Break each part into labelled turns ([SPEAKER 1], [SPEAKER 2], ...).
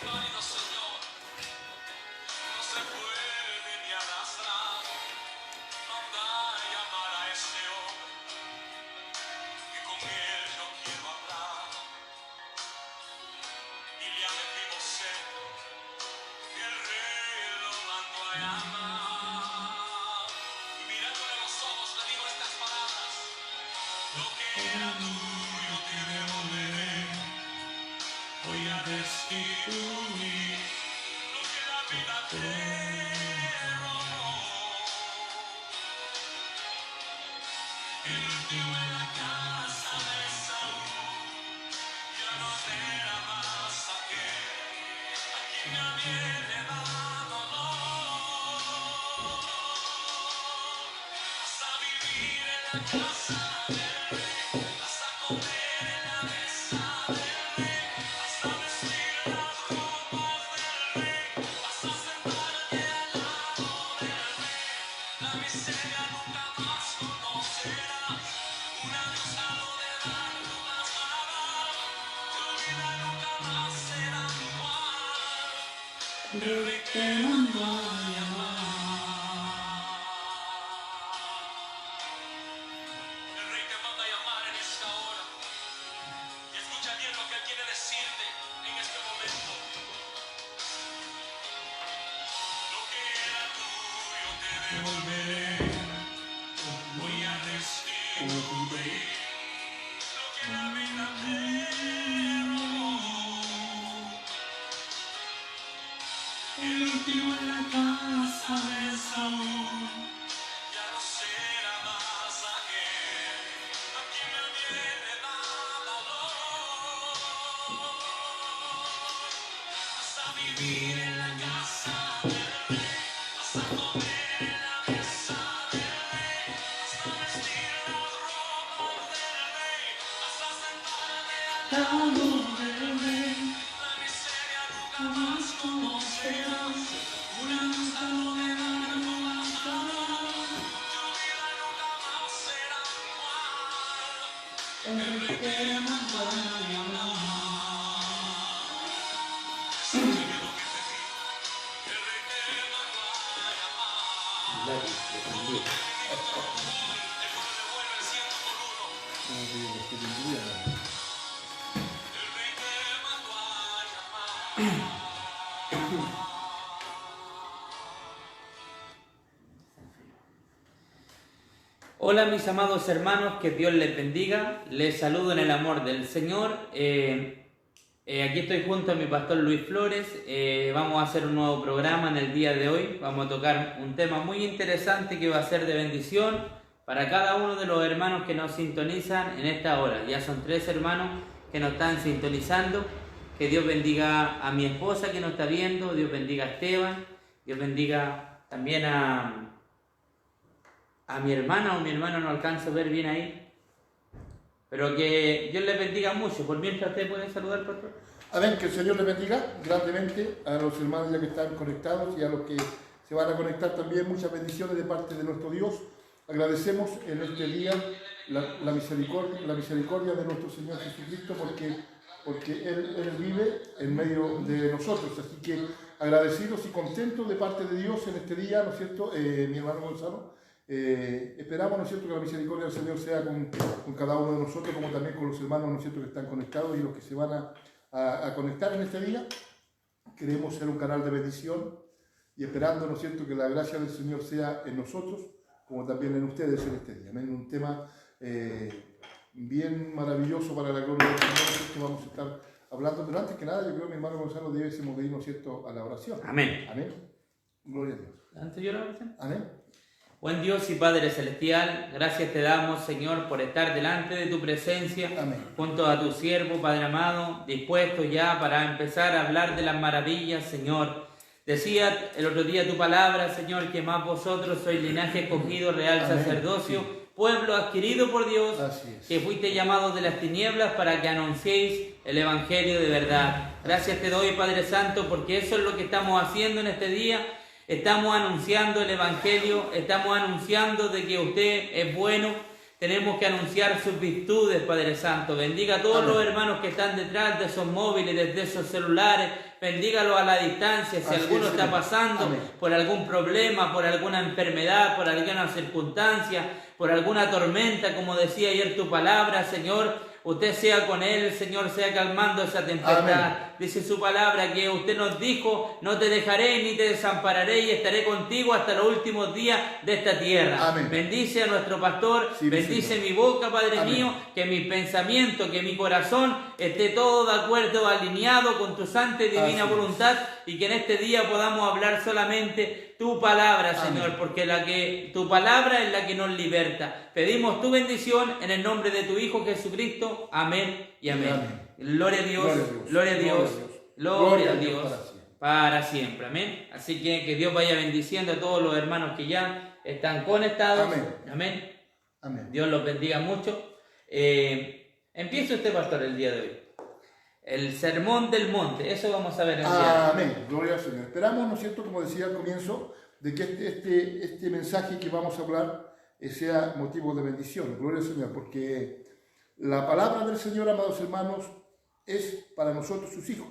[SPEAKER 1] inválido, Señor, no se puede ni arrastrar, mandar y amar a este hombre, que con él yo quiero hablar. Y le ha metido sed, y el rey lo mandó a llamar. Y mirándole a los ojos le dijo estas palabras: lo que era tuyo te devolveré, voy a restituir lo que la vida te robó. El último en la casa de Saúl ya no era más aquel a quien me había dado dolor. Vas a vivir en la casa del rey, vas a comer en la mesa del rey, vas a vestir las ropas del rey, vas a sentarte al lado del rey. La miseria nunca más conocerás, un adiós a lo de dar no vas a dar, tu vida nunca más será igual. El rey te mandó a llamar. El rey te manda a llamar en esta hora. Y escucha bien lo que él quiere decirte en este momento. Lo que era tuyo te devolveré, voy a restituir lo que la vida te robó. El último en la casa de Saúl ya no será más aquel a quien me viene dado dolor. Vas a vivir en la casa del rey, vas a comer en la mesa del rey, vas a vestir las ropas del rey, vas a sentarte al lado del rey. La miseria nunca más conocerás, una luz a lo de dar no vas a dar, tu vida nunca más será igual. El rey te mandó a llamar. Escucha bien lo que te digo. El rey te mandó a llamar. Él no le devuelve el 100 por uno. El rey te mandó a llamar.
[SPEAKER 2] Hola mis amados hermanos, que Dios les bendiga. Les saludo en el amor del Señor. Aquí estoy junto a mi pastor Luis Flores. Vamos a hacer un nuevo programa en el día de hoy. Vamos a tocar un tema muy interesante que va a ser de bendición para cada uno de los hermanos que nos sintonizan en esta hora. Ya son 3 hermanos que nos están sintonizando. Que Dios bendiga a mi esposa que nos está viendo. Dios bendiga a Esteban. Dios bendiga también a mi hermana o mi hermano, no alcanzo a ver bien ahí. Pero que Dios les bendiga mucho. Por mientras ustedes pueden saludar, pastor.
[SPEAKER 3] Amén, que el Señor les bendiga grandemente a los hermanos ya que están conectados y a los que se van a conectar también. Muchas bendiciones de parte de nuestro Dios. Agradecemos en este día la misericordia de nuestro Señor Jesucristo porque Él vive en medio de nosotros. Así que agradecidos y contentos de parte de Dios en este día, ¿no es cierto? Mi hermano Gonzalo. Esperamos, ¿no es cierto?, que la misericordia del Señor sea con cada uno de nosotros, como también con los hermanos, ¿no es cierto?, que están conectados y los que se van a conectar en este día. Queremos ser un canal de bendición y esperando, ¿no es cierto?, que la gracia del Señor sea en nosotros, como también en ustedes en este día. Amén. Un tema bien maravilloso para la gloria del Señor que vamos a estar hablando. Pero antes que nada, yo creo que mi hermano Gonzalo debiésemos de ir, ¿no es cierto?, a la oración.
[SPEAKER 2] Amén.
[SPEAKER 3] Amén. Gloria a Dios.
[SPEAKER 2] ¿Antes yo la oración?
[SPEAKER 3] Amén.
[SPEAKER 2] Buen Dios y Padre Celestial, gracias te damos, Señor, por estar delante de tu presencia,
[SPEAKER 3] Amén.
[SPEAKER 2] junto a tu siervo, Padre amado, dispuesto ya para empezar a hablar de las maravillas, Señor. Decía el otro día tu palabra, Señor, que más vosotros sois linaje escogido, real
[SPEAKER 3] Amén.
[SPEAKER 2] sacerdocio,
[SPEAKER 3] Sí.
[SPEAKER 2] pueblo adquirido por Dios,
[SPEAKER 3] Así es.
[SPEAKER 2] que fuiste llamados de las tinieblas para que anunciéis el Evangelio de verdad. Gracias te doy, Padre Santo, porque eso es lo que estamos haciendo en este día. Estamos anunciando el Evangelio, estamos anunciando de que usted es bueno, Tenemos que anunciar sus virtudes, Padre Santo. Bendiga a todos
[SPEAKER 3] Amén.
[SPEAKER 2] los hermanos que están detrás de esos móviles, desde esos celulares. Bendígalos a la distancia. Si
[SPEAKER 3] Así
[SPEAKER 2] alguno
[SPEAKER 3] es,
[SPEAKER 2] está
[SPEAKER 3] Señor.
[SPEAKER 2] pasando
[SPEAKER 3] Amén.
[SPEAKER 2] por algún problema, por alguna enfermedad, por alguna circunstancia, por alguna tormenta, como decía ayer tu palabra, Señor, usted sea con él, Señor, sea calmando esa tempestad.
[SPEAKER 3] Amén.
[SPEAKER 2] Dice su palabra que usted nos dijo, no te dejaré ni te desampararé y estaré contigo hasta los últimos días de esta tierra.
[SPEAKER 3] Amén.
[SPEAKER 2] Bendice a nuestro pastor,
[SPEAKER 3] Sí,
[SPEAKER 2] bendice
[SPEAKER 3] Señor.
[SPEAKER 2] mi boca, Padre
[SPEAKER 3] Amén.
[SPEAKER 2] mío, que mi pensamiento, que mi corazón esté todo de acuerdo, alineado con tu santa y divina
[SPEAKER 3] Así es.
[SPEAKER 2] voluntad, y que en este día podamos hablar solamente tu palabra,
[SPEAKER 3] Amén.
[SPEAKER 2] Señor, porque tu palabra es la que nos liberta. Pedimos tu bendición en el nombre de tu Hijo Jesucristo. Amén y amén.
[SPEAKER 3] Amén.
[SPEAKER 2] Gloria a Dios,
[SPEAKER 3] Gloria a Dios.
[SPEAKER 2] gloria a Dios, gloria a Dios
[SPEAKER 3] para siempre.
[SPEAKER 2] para siempre. Amén. Así que Dios vaya bendiciendo a todos los hermanos que ya están conectados.
[SPEAKER 3] Amén.
[SPEAKER 2] Amén.
[SPEAKER 3] Amén.
[SPEAKER 2] Dios los bendiga mucho. Empieza usted, pastor, el día de hoy. El sermón del monte, eso vamos a ver el día de hoy.
[SPEAKER 3] Amén. Gloria al Señor. Esperamos, ¿no es cierto?, como decía al comienzo, de que este mensaje que vamos a hablar sea motivo de bendición. Gloria al Señor, porque la palabra del Señor, amados hermanos, es para nosotros sus hijos.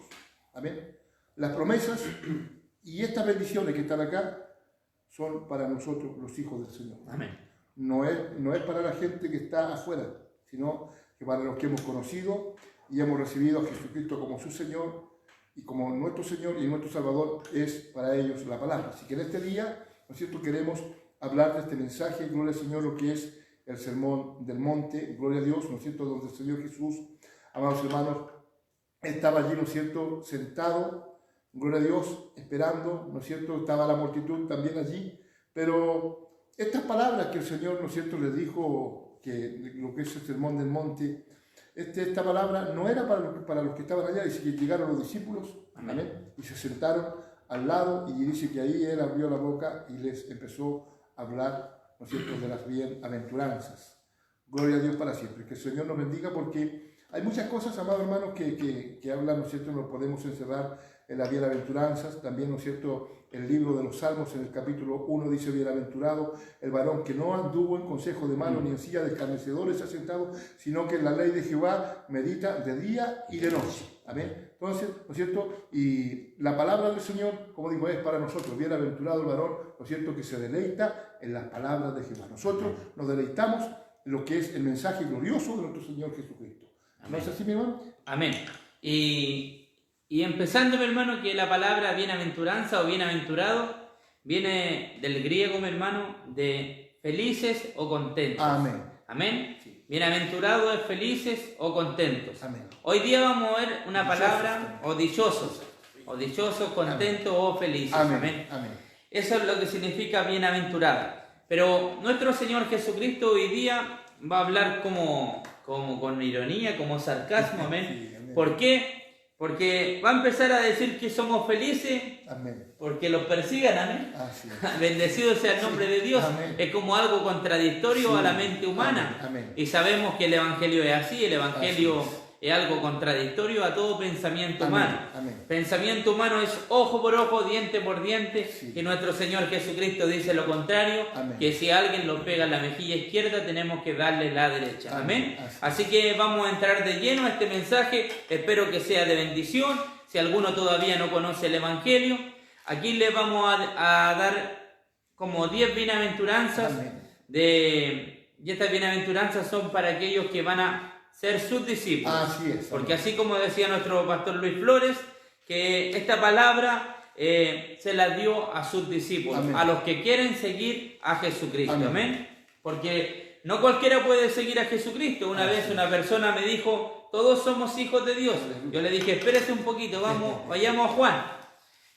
[SPEAKER 3] Amén. Las promesas y estas bendiciones que están acá son para nosotros los hijos del Señor.
[SPEAKER 2] Amén.
[SPEAKER 3] No es para la gente que está afuera, sino que para los que hemos conocido y hemos recibido a Jesucristo como su Señor y como nuestro Señor y nuestro Salvador, es para ellos la palabra. Así que en este día, ¿no es cierto?, queremos hablar de este mensaje, gloria al Señor, lo que es el sermón del monte, gloria a Dios, ¿no es cierto?, donde el Señor Jesús, amados hermanos, estaba allí, ¿no es cierto?, sentado, gloria a Dios, esperando, ¿no es cierto?, estaba la multitud también allí, pero estas palabras que el Señor, ¿no es cierto?, le dijo, que lo que es el sermón del monte, esta palabra no era para los que estaban allá, dice que llegaron los discípulos, amén, y se sentaron al lado, y dice que ahí él abrió la boca y les empezó a hablar, ¿no es cierto?, de las bienaventuranzas. Gloria a Dios para siempre. Que el Señor nos bendiga, porque hay muchas cosas, amados hermanos, que hablan, ¿no es cierto?, nos podemos encerrar en las bienaventuranzas. También, ¿no es cierto?, el libro de los Salmos en el capítulo 1 dice: bienaventurado el varón que no anduvo en consejo de malos ni en silla de escarnecedores se ha sentado, sino que en la ley de Jehová medita de día y de noche. Amén. Entonces, ¿no es cierto?, y la palabra del Señor, como digo, es para nosotros. Bienaventurado el varón, ¿no es cierto?, que se deleita en las palabras de Jehová. Nosotros nos deleitamos en lo que es el mensaje glorioso de nuestro Señor Jesucristo. ¿No es así, mi hermano?
[SPEAKER 2] Amén. Y empezando, mi hermano, que la palabra bienaventuranza o bienaventurado viene del griego, mi hermano, de felices o contentos.
[SPEAKER 3] Amén.
[SPEAKER 2] Amén.
[SPEAKER 3] Sí.
[SPEAKER 2] Bienaventurado es felices o contentos.
[SPEAKER 3] Amén.
[SPEAKER 2] Hoy día vamos a ver una
[SPEAKER 3] Dichosos
[SPEAKER 2] palabra, o dichosos, contentos o felices.
[SPEAKER 3] Amén.
[SPEAKER 2] Amén.
[SPEAKER 3] Amén.
[SPEAKER 2] Eso es lo que significa bienaventurado. Pero nuestro Señor Jesucristo hoy día va a hablar como con ironía, como sarcasmo. Amén.
[SPEAKER 3] Sí, amén.
[SPEAKER 2] ¿Por qué? Porque va a empezar a decir que somos felices
[SPEAKER 3] Amén.
[SPEAKER 2] porque los persigan, amén.
[SPEAKER 3] Así es.
[SPEAKER 2] Bendecido sea el nombre de Dios.
[SPEAKER 3] Amén.
[SPEAKER 2] Es como algo contradictorio
[SPEAKER 3] Sí.
[SPEAKER 2] a la mente humana.
[SPEAKER 3] Amén. Amén.
[SPEAKER 2] Y sabemos que el Evangelio es así. El Evangelio
[SPEAKER 3] Así
[SPEAKER 2] es algo contradictorio a todo pensamiento
[SPEAKER 3] Amén.
[SPEAKER 2] humano.
[SPEAKER 3] Amén.
[SPEAKER 2] Pensamiento humano es ojo por ojo, diente por diente.
[SPEAKER 3] Sí.
[SPEAKER 2] Y nuestro Señor Jesucristo dice lo contrario.
[SPEAKER 3] Amén.
[SPEAKER 2] Que si alguien lo pega en la mejilla izquierda, tenemos que darle la derecha.
[SPEAKER 3] Amén.
[SPEAKER 2] Amén.
[SPEAKER 3] Así
[SPEAKER 2] Así que vamos a entrar de lleno a este mensaje. Espero que sea de bendición. Si alguno todavía no conoce el Evangelio, aquí le vamos a dar como 10 bienaventuranzas.
[SPEAKER 3] Amén.
[SPEAKER 2] Y estas bienaventuranzas son para aquellos que van a ser sus discípulos.
[SPEAKER 3] Así es.
[SPEAKER 2] Porque así como decía nuestro pastor Luis Flores, que esta palabra se la dio a sus discípulos,
[SPEAKER 3] Amén.
[SPEAKER 2] a los que quieren seguir a Jesucristo.
[SPEAKER 3] Amén.
[SPEAKER 2] Amén. Porque no cualquiera puede seguir a Jesucristo. Una vez una persona me dijo: todos somos hijos de Dios. Yo le dije: espérese un poquito, vayamos a Juan.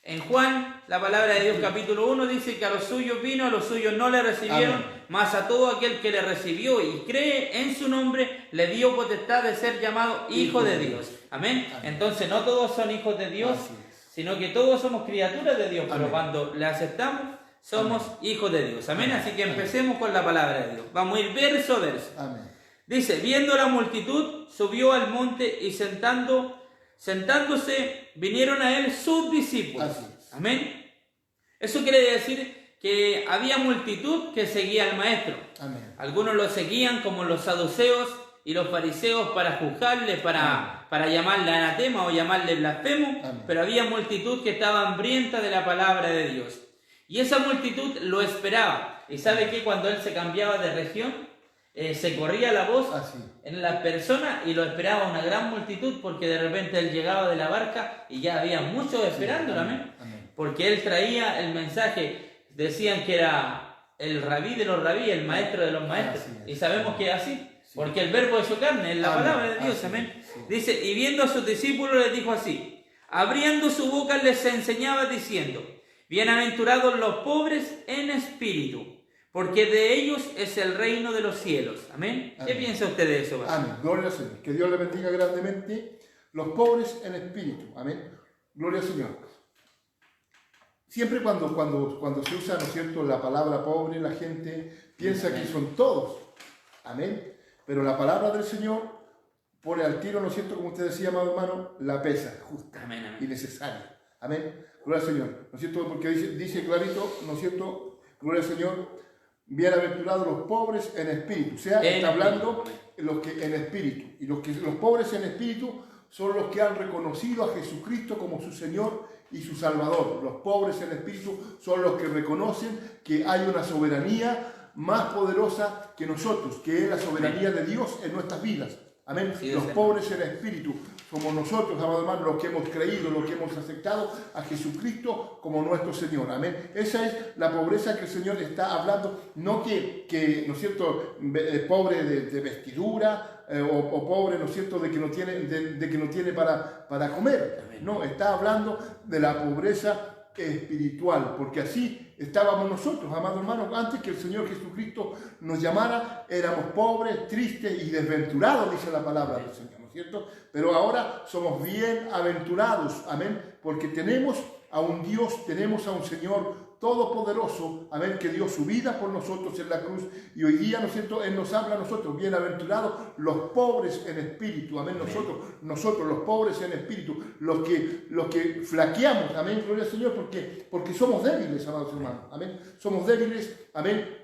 [SPEAKER 2] En Juan, la palabra de Dios capítulo 1 dice que a los suyos vino, a los suyos no le recibieron,
[SPEAKER 3] Amén.
[SPEAKER 2] mas a todo aquel que le recibió y cree en su nombre, le dio potestad de ser llamado hijo de Dios. Amén.
[SPEAKER 3] Amén.
[SPEAKER 2] Entonces no todos son hijos de Dios,
[SPEAKER 3] Así es.
[SPEAKER 2] sino que todos somos criaturas de Dios, pero
[SPEAKER 3] Amén.
[SPEAKER 2] cuando le aceptamos, somos hijos de Dios. Amén.
[SPEAKER 3] Amén.
[SPEAKER 2] Así que empecemos con la palabra de Dios. Vamos a ir verso a verso.
[SPEAKER 3] Amén.
[SPEAKER 2] Dice: viendo la multitud, subió al monte y sentándose, vinieron a él sus discípulos.
[SPEAKER 3] Así es.
[SPEAKER 2] Amén. Eso quiere decir que había multitud que seguía al maestro.
[SPEAKER 3] Amén.
[SPEAKER 2] Algunos lo seguían como los saduceos y los fariseos para juzgarle, para llamarle anatema o llamarle blasfemo,
[SPEAKER 3] Amén.
[SPEAKER 2] pero había multitud que estaba hambrienta de la palabra de Dios. Y esa multitud lo esperaba. ¿Y sabe que cuando él se cambiaba de región, se corría la voz
[SPEAKER 3] Así.
[SPEAKER 2] en las personas y lo esperaba una gran multitud, porque de repente él llegaba de la barca y ya había muchos esperándolo, amén?
[SPEAKER 3] Amén.
[SPEAKER 2] Porque él traía el mensaje, decían que era el rabí de los rabí, el maestro de los maestros,
[SPEAKER 3] Así es.
[SPEAKER 2] y sabemos que es así,
[SPEAKER 3] Sí.
[SPEAKER 2] porque el verbo hecho carne es la
[SPEAKER 3] Amén.
[SPEAKER 2] palabra de Dios,
[SPEAKER 3] Así
[SPEAKER 2] amén.
[SPEAKER 3] es, sí.
[SPEAKER 2] Dice, y viendo a sus discípulos les dijo así, abriendo su boca les enseñaba diciendo, bienaventurados los pobres en espíritu, porque de ellos es el reino de los cielos. Amén. ¿Qué
[SPEAKER 3] Amén.
[SPEAKER 2] piensa usted de eso, pastor?
[SPEAKER 3] Amén. Gloria al Señor. Que Dios le bendiga grandemente. Los pobres en espíritu. Amén. Gloria al Señor. Siempre cuando se usa, ¿no es cierto?, la palabra pobre, la gente piensa que son todos. Amén. Pero la palabra del Señor pone al tiro, ¿no es cierto?, como usted decía, amado hermano, la pesa justa
[SPEAKER 2] Amén, amén.
[SPEAKER 3] y necesaria. Amén. Gloria al Señor. ¿No es cierto? Porque dice clarito, ¿no es cierto? Gloria al Señor. Bienaventurados los pobres en espíritu. O sea,
[SPEAKER 2] En
[SPEAKER 3] está hablando
[SPEAKER 2] espíritu.
[SPEAKER 3] los que en espíritu. Y los pobres en espíritu son los que han reconocido a Jesucristo como su Señor y su Salvador. Los pobres en espíritu son los que reconocen que hay una soberanía más poderosa que nosotros, que es la soberanía de Dios en nuestras vidas. Amén.
[SPEAKER 2] Sí,
[SPEAKER 3] Los
[SPEAKER 2] Señor.
[SPEAKER 3] pobres en espíritu somos nosotros, amados hermanos, los que hemos creído, los que hemos aceptado a Jesucristo como nuestro Señor. Amén. Esa es la pobreza que el Señor está hablando, no que ¿no es cierto?, pobre de vestidura o pobre, ¿no es cierto?, de que no tiene para comer.
[SPEAKER 2] Amén.
[SPEAKER 3] No, está hablando de la pobreza espiritual, porque así estábamos nosotros, amados hermanos, antes que el Señor Jesucristo nos llamara, éramos pobres, tristes y desventurados, dice la palabra del Señor, ¿no es cierto? Pero ahora somos bienaventurados, amén, porque tenemos a un Dios, tenemos a un Señor todopoderoso, amén, que dio su vida por nosotros en la cruz, y hoy día, ¿no es cierto?, Él nos habla a nosotros, bienaventurados los pobres en espíritu, amén, nosotros los pobres en espíritu, los que flaqueamos, amén, gloria al Señor, porque somos débiles, amados hermanos, amén, somos débiles, amén,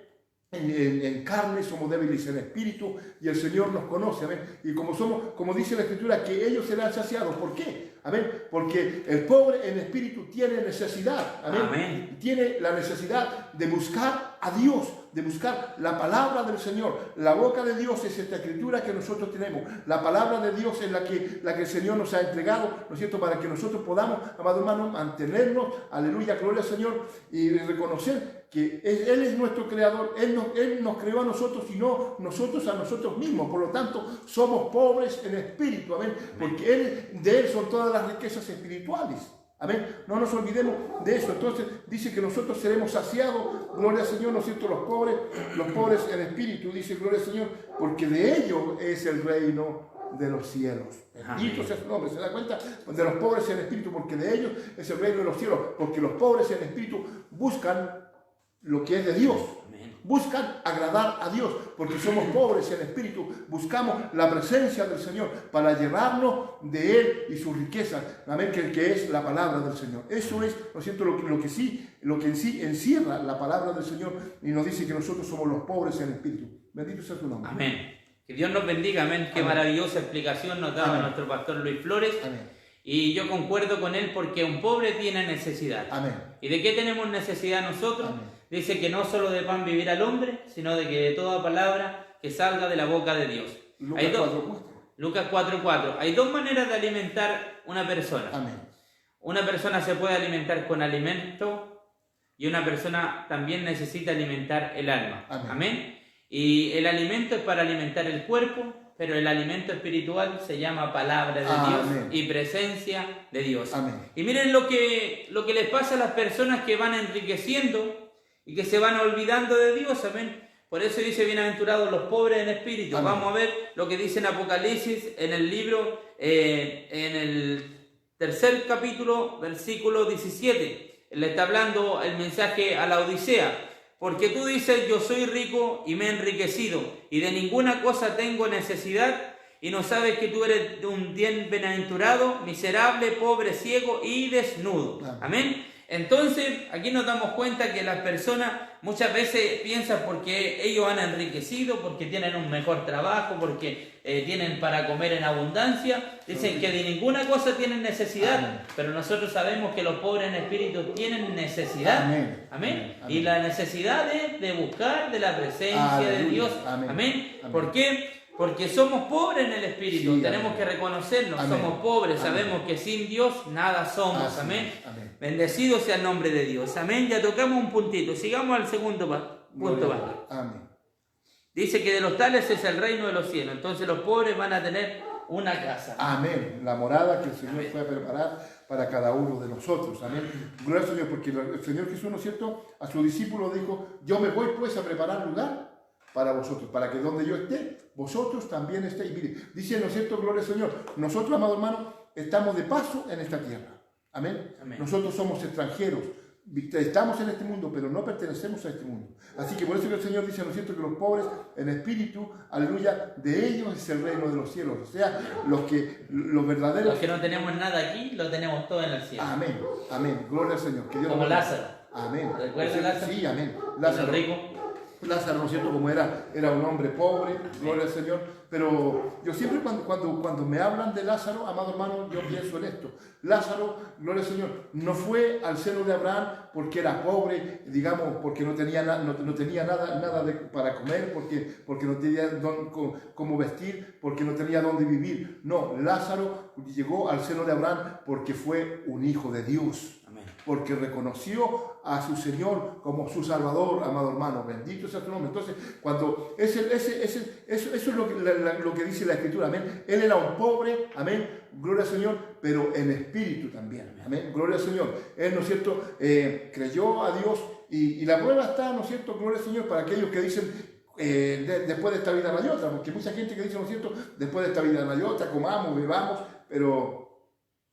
[SPEAKER 3] en carne, somos débiles en espíritu, y el Señor nos conoce, amén, y como dice la Escritura, que ellos serán saciados. ¿Por qué? Amén, porque el pobre en espíritu tiene necesidad, amén,
[SPEAKER 2] Amén.
[SPEAKER 3] tiene la necesidad de buscar a Dios, de buscar la palabra del Señor. La boca de Dios es esta Escritura que nosotros tenemos, la palabra de Dios es la que el Señor nos ha entregado, ¿no es cierto?, para que nosotros podamos, amado hermano, mantenernos, aleluya, gloria al Señor, y reconocer que Él es nuestro creador, Él nos creó a nosotros y no nosotros a nosotros mismos. Por lo tanto, somos pobres en espíritu, amén, porque de Él son todas las riquezas espirituales. Amén. No nos olvidemos de eso. Entonces dice que nosotros seremos saciados, gloria al Señor, ¿no es cierto?, los pobres en espíritu, dice, gloria al Señor, porque de ellos es el reino de los cielos. Bendito sea su nombre. ¿Se da cuenta? De los pobres en espíritu, porque de ellos es el reino de los cielos, porque los pobres en espíritu buscan lo que es de Dios.
[SPEAKER 2] Amén.
[SPEAKER 3] Buscan agradar a Dios, porque somos pobres en espíritu, buscamos la presencia del Señor para llevarnos de Él y sus riquezas, amén, que es la palabra del Señor. Eso es, ¿no es cierto?, lo que en sí encierra la palabra del Señor, y nos dice que nosotros somos los pobres en espíritu. Bendito sea su nombre.
[SPEAKER 2] Amén. Que Dios nos bendiga, amén. Qué
[SPEAKER 3] Amén.
[SPEAKER 2] maravillosa explicación nos daba
[SPEAKER 3] Amén.
[SPEAKER 2] nuestro pastor Luis Flores.
[SPEAKER 3] Amén.
[SPEAKER 2] Y yo concuerdo con él, porque un pobre tiene necesidad.
[SPEAKER 3] Amén.
[SPEAKER 2] ¿Y de qué tenemos necesidad nosotros?
[SPEAKER 3] Amén.
[SPEAKER 2] Dice que no solo de pan vivir al hombre, sino de que de toda palabra que salga de la boca de Dios.
[SPEAKER 3] Lucas 4:4.
[SPEAKER 2] Lucas 4:4. Hay dos maneras de alimentar una persona.
[SPEAKER 3] Amén.
[SPEAKER 2] Una persona se puede alimentar con alimento, y una persona también necesita alimentar el alma.
[SPEAKER 3] Amén.
[SPEAKER 2] Amén. Y el alimento es para alimentar el cuerpo, pero el alimento espiritual se llama palabra de
[SPEAKER 3] Amén.
[SPEAKER 2] Dios y presencia de Dios.
[SPEAKER 3] Amén.
[SPEAKER 2] Y miren lo que les pasa a las personas que van enriqueciendo y que se van olvidando de Dios. Amén. Por eso dice, bienaventurados los pobres en espíritu.
[SPEAKER 3] Amén.
[SPEAKER 2] Vamos a ver lo que dice en Apocalipsis, en el libro, en el 3er capítulo, versículo 17. Le está hablando el mensaje a la Odisea. Porque tú dices, yo soy rico y me he enriquecido, y de ninguna cosa tengo necesidad, y no sabes que tú eres un bien bienaventurado, miserable, pobre, ciego y desnudo. Amén. Entonces, aquí nos damos cuenta que las personas muchas veces piensan porque ellos han enriquecido, porque tienen un mejor trabajo, porque tienen para comer en abundancia, dicen que de ninguna cosa tienen necesidad. Amén. Pero nosotros sabemos que los pobres en espíritu tienen necesidad. Amén. Amén. Amén. Y la necesidad es de buscar de la presencia de Dios. Amén. Amén. ¿Por qué? Porque somos pobres en el espíritu, sí, tenemos amén. Que reconocernos, amén. Somos pobres, amén. Sabemos que sin Dios nada somos, amén. Amén. Bendecido sea el nombre de Dios, amén. Ya tocamos un puntito, sigamos al segundo punto. Amén. Dice que de los tales es el reino de los cielos, entonces los pobres van a tener una casa.
[SPEAKER 3] Amén, la morada que el Señor amén. Fue a preparar para cada uno de nosotros, amén. Gloria al Señor, porque el Señor Jesús, ¿no es cierto?, a sus discípulos dijo, yo me voy pues a preparar lugar para vosotros, para que donde yo esté, vosotros también estéis. Mire, dice, ¿no es cierto? Gloria al Señor. Nosotros, amado hermano, estamos de paso en esta tierra. Amén. Amén. Nosotros somos extranjeros. Estamos en este mundo, pero no pertenecemos a este mundo. Así que por eso que el Señor dice, ¿no es cierto?, que los pobres en espíritu, aleluya, de ellos es el reino de los cielos. O sea, los verdaderos...
[SPEAKER 2] Los que no tenemos nada aquí, lo tenemos todo en el cielo.
[SPEAKER 3] Amén. Amén. Gloria al Señor. Que Dios
[SPEAKER 2] como Lázaro.
[SPEAKER 3] Amén.
[SPEAKER 2] ¿Recuerdas Lázaro?
[SPEAKER 3] Sí, amén. Lázaro.
[SPEAKER 2] Rico.
[SPEAKER 3] Lázaro, ¿no es cierto?, como era un hombre pobre, gloria al Señor, pero yo siempre cuando me hablan de Lázaro, amado hermano, yo pienso en esto. Lázaro, gloria al Señor, no fue al seno de Abraham porque era pobre, digamos, porque no tenía nada para comer, porque no tenía cómo vestir, porque no tenía dónde vivir. No, Lázaro llegó al seno de Abraham porque fue un hijo de Dios. Porque reconoció a su Señor como su Salvador, amado hermano, bendito sea su nombre. Entonces, cuando eso es lo que dice la Escritura, amén. Él era un pobre, amén, gloria al Señor, pero en espíritu también, amén, gloria al Señor. Él, ¿no es cierto?, creyó a Dios y la prueba está, ¿no es cierto?, gloria al Señor, para aquellos que dicen, después de esta vida no hay otra, porque mucha gente que dice, ¿no es cierto?, después de esta vida no hay otra, comamos, bebamos, pero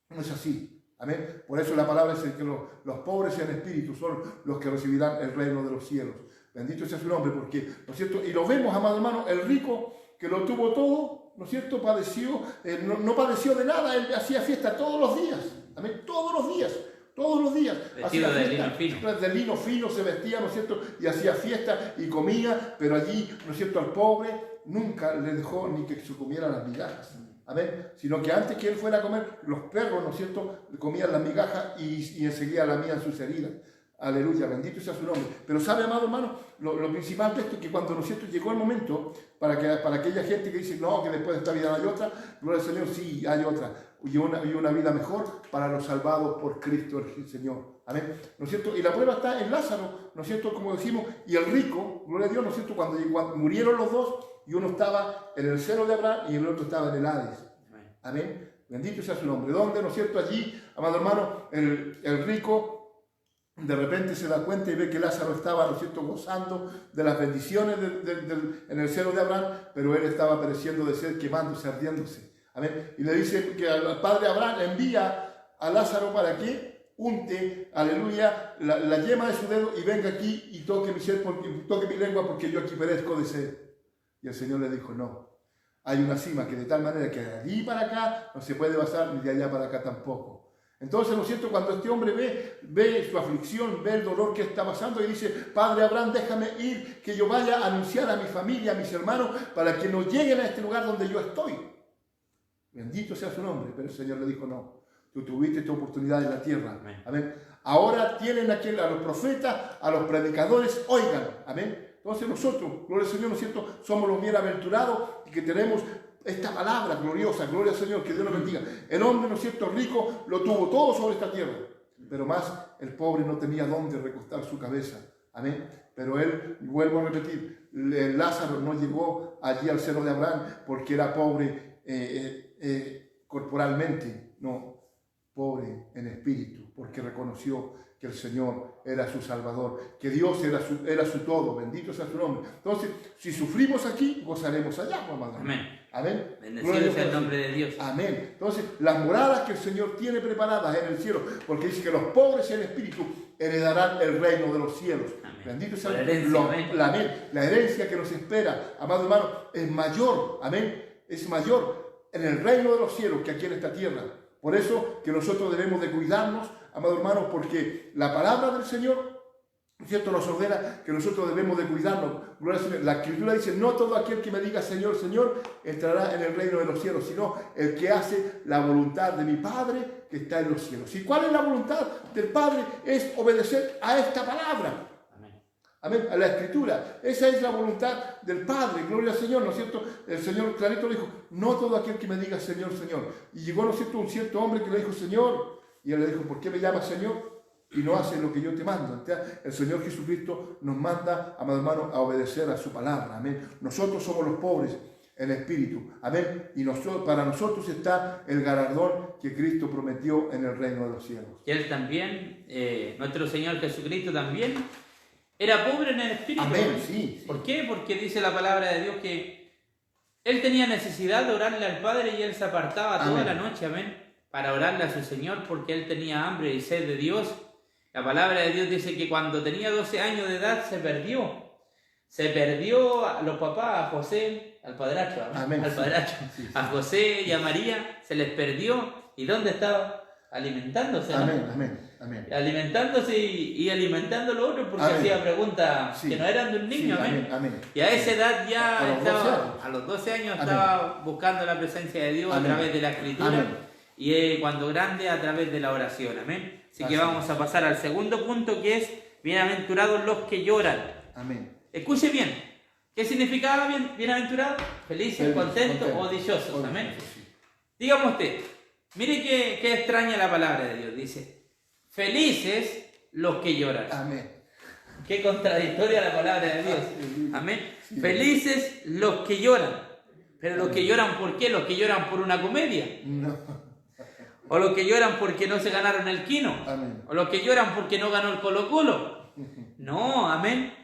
[SPEAKER 3] no es así. Amén. Por eso la palabra dice que los pobres en espíritu son los que recibirán el reino de los cielos. Bendito sea su nombre, porque, ¿no es cierto? Y lo vemos, amado hermano, el rico que lo tuvo todo, ¿no es cierto?, padeció, no padeció de nada, él hacía fiesta todos los días. Amén. Todos los días.
[SPEAKER 2] Vestido de lino fino.
[SPEAKER 3] De lino fino se vestía, ¿no es cierto?, y hacía fiesta y comía, pero allí, ¿no es cierto?, al pobre nunca le dejó ni que se comiera las migajas. Amén. Sino que antes que él fuera a comer, los perros, ¿no es cierto?, comían las migajas y enseguida lamían sus heridas. Aleluya, bendito sea su nombre. Pero sabe, amado hermano, lo principal de esto es que cuando, ¿no es cierto?, llegó el momento para aquella gente que dice, no, que después de esta vida no hay otra, gloria al Señor, sí, hay otra. Y una vida mejor para los salvados por Cristo el Señor. Amén. ¿No es cierto? Y la prueba está en Lázaro, ¿no es cierto?, como decimos, y el rico, gloria a Dios, ¿no es cierto?, cuando murieron los dos, y uno estaba en el seno de Abraham y el otro estaba en el Hades. Amén. Bendito sea su nombre. ¿Dónde, no es cierto? Allí, amado hermano, el rico de repente se da cuenta y ve que Lázaro estaba, ¿no es cierto?, gozando de las bendiciones en el seno de Abraham, pero él estaba pereciendo de sed, quemándose, ardiéndose. Amén. Y le dice que al padre Abraham envía a Lázaro para que unte, aleluya, la yema de su dedo y venga aquí y toque mi lengua porque yo aquí perezco de sed. Y el Señor le dijo, no, hay una cima que de tal manera que de allí para acá no se puede pasar, ni de allá para acá tampoco. Entonces, ¿no es cierto?, cuando este hombre ve su aflicción, ve el dolor que está pasando y dice, Padre Abraham, déjame ir, que yo vaya a anunciar a mi familia, a mis hermanos, para que no lleguen a este lugar donde yo estoy. Bendito sea su nombre. Pero el Señor le dijo, no, tú tuviste tu oportunidad en la tierra. Amén. Amén. Ahora tienen aquí a los profetas, a los predicadores, oigan. Amén. Entonces nosotros, gloria al Señor, ¿no es cierto?, somos los bienaventurados y que tenemos esta palabra gloriosa, gloria al Señor, que Dios nos bendiga. El hombre, ¿no es cierto?, rico, lo tuvo todo sobre esta tierra, pero más el pobre no tenía dónde recostar su cabeza. Amén. Pero él, vuelvo a repetir, Lázaro no llegó allí al seno de Abraham porque era pobre corporalmente, no, pobre en espíritu, porque reconoció que el Señor era su Salvador, que Dios era su todo, bendito sea su nombre. Entonces, si sufrimos aquí, gozaremos allá, amado.
[SPEAKER 2] Amén.
[SPEAKER 3] Amén.
[SPEAKER 2] Bendecido sea el nombre de Dios.
[SPEAKER 3] Amén. Entonces, las moradas que el Señor tiene preparadas en el cielo, porque dice que los pobres en espíritu heredarán el reino de los cielos. Amén. Bendito sea la herencia que nos espera, amado hermano, es mayor. Amén. Es mayor. en el reino de los cielos que aquí en esta tierra. Por eso que nosotros debemos de cuidarnos, amados hermanos, porque la palabra del Señor, ¿cierto?, nos ordena que nosotros debemos de cuidarnos. Gloria al Señor. La Escritura dice, no todo aquel que me diga Señor, Señor, entrará en el reino de los cielos, sino el que hace la voluntad de mi Padre que está en los cielos. ¿Y cuál es la voluntad del Padre? Es obedecer a esta palabra. Amén, a la Escritura. Esa es la voluntad del Padre, gloria al Señor, ¿no es cierto? El Señor clarito dijo, no todo aquel que me diga Señor, Señor. Y llegó, ¿no es cierto?, un cierto hombre que le dijo, Señor, y él le dijo, ¿por qué me llamas Señor? Y no hace lo que yo te mando. Entonces, el Señor Jesucristo nos manda, amado hermano, a obedecer a su palabra. Amén. Nosotros somos los pobres en espíritu. Amén. Y para nosotros está el galardón que Cristo prometió en el reino de los cielos.
[SPEAKER 2] Y Él también, nuestro Señor Jesucristo también, era pobre en el espíritu.
[SPEAKER 3] Amén, sí.
[SPEAKER 2] ¿Por qué? Porque dice la palabra de Dios que Él tenía necesidad de orarle al Padre y Él se apartaba toda la noche, amén, para orarle a su Señor porque Él tenía hambre y sed de Dios. La palabra de Dios dice que cuando tenía 12 años de edad se perdió. Se perdió a los papás, a José, al padrastro,
[SPEAKER 3] amén,
[SPEAKER 2] al padrastro, sí. A José y a María, se les perdió. ¿Y dónde estaba? Alimentándose, ¿no?
[SPEAKER 3] Amén, amén, amén.
[SPEAKER 2] Alimentándose y alimentando a los otros porque hacía preguntas que no eran de un niño,
[SPEAKER 3] sí,
[SPEAKER 2] amén.
[SPEAKER 3] Amén.
[SPEAKER 2] Y a esa edad ya
[SPEAKER 3] a
[SPEAKER 2] los 12 años estaba buscando la presencia de Dios a través de la Escritura.
[SPEAKER 3] Amén.
[SPEAKER 2] Y cuando grande a través de la oración, amén. Así que vamos a pasar al segundo punto, que es bienaventurados los que lloran.
[SPEAKER 3] Amén.
[SPEAKER 2] Escuche bien, ¿qué significaba bienaventurado? Felices, contentos o dichosos, amén.
[SPEAKER 3] Sí.
[SPEAKER 2] Dígame usted, mire qué extraña la palabra de Dios, dice, felices los que lloran.
[SPEAKER 3] Amén.
[SPEAKER 2] Qué contradictoria la palabra de Dios, amén.
[SPEAKER 3] Sí.
[SPEAKER 2] Felices los que lloran, pero los que lloran, ¿por qué? Los que lloran por una comedia.
[SPEAKER 3] No.
[SPEAKER 2] O los que lloran porque no se ganaron el Quino.
[SPEAKER 3] Amén.
[SPEAKER 2] O los que lloran porque no ganó el Colo-Colo. No, amén.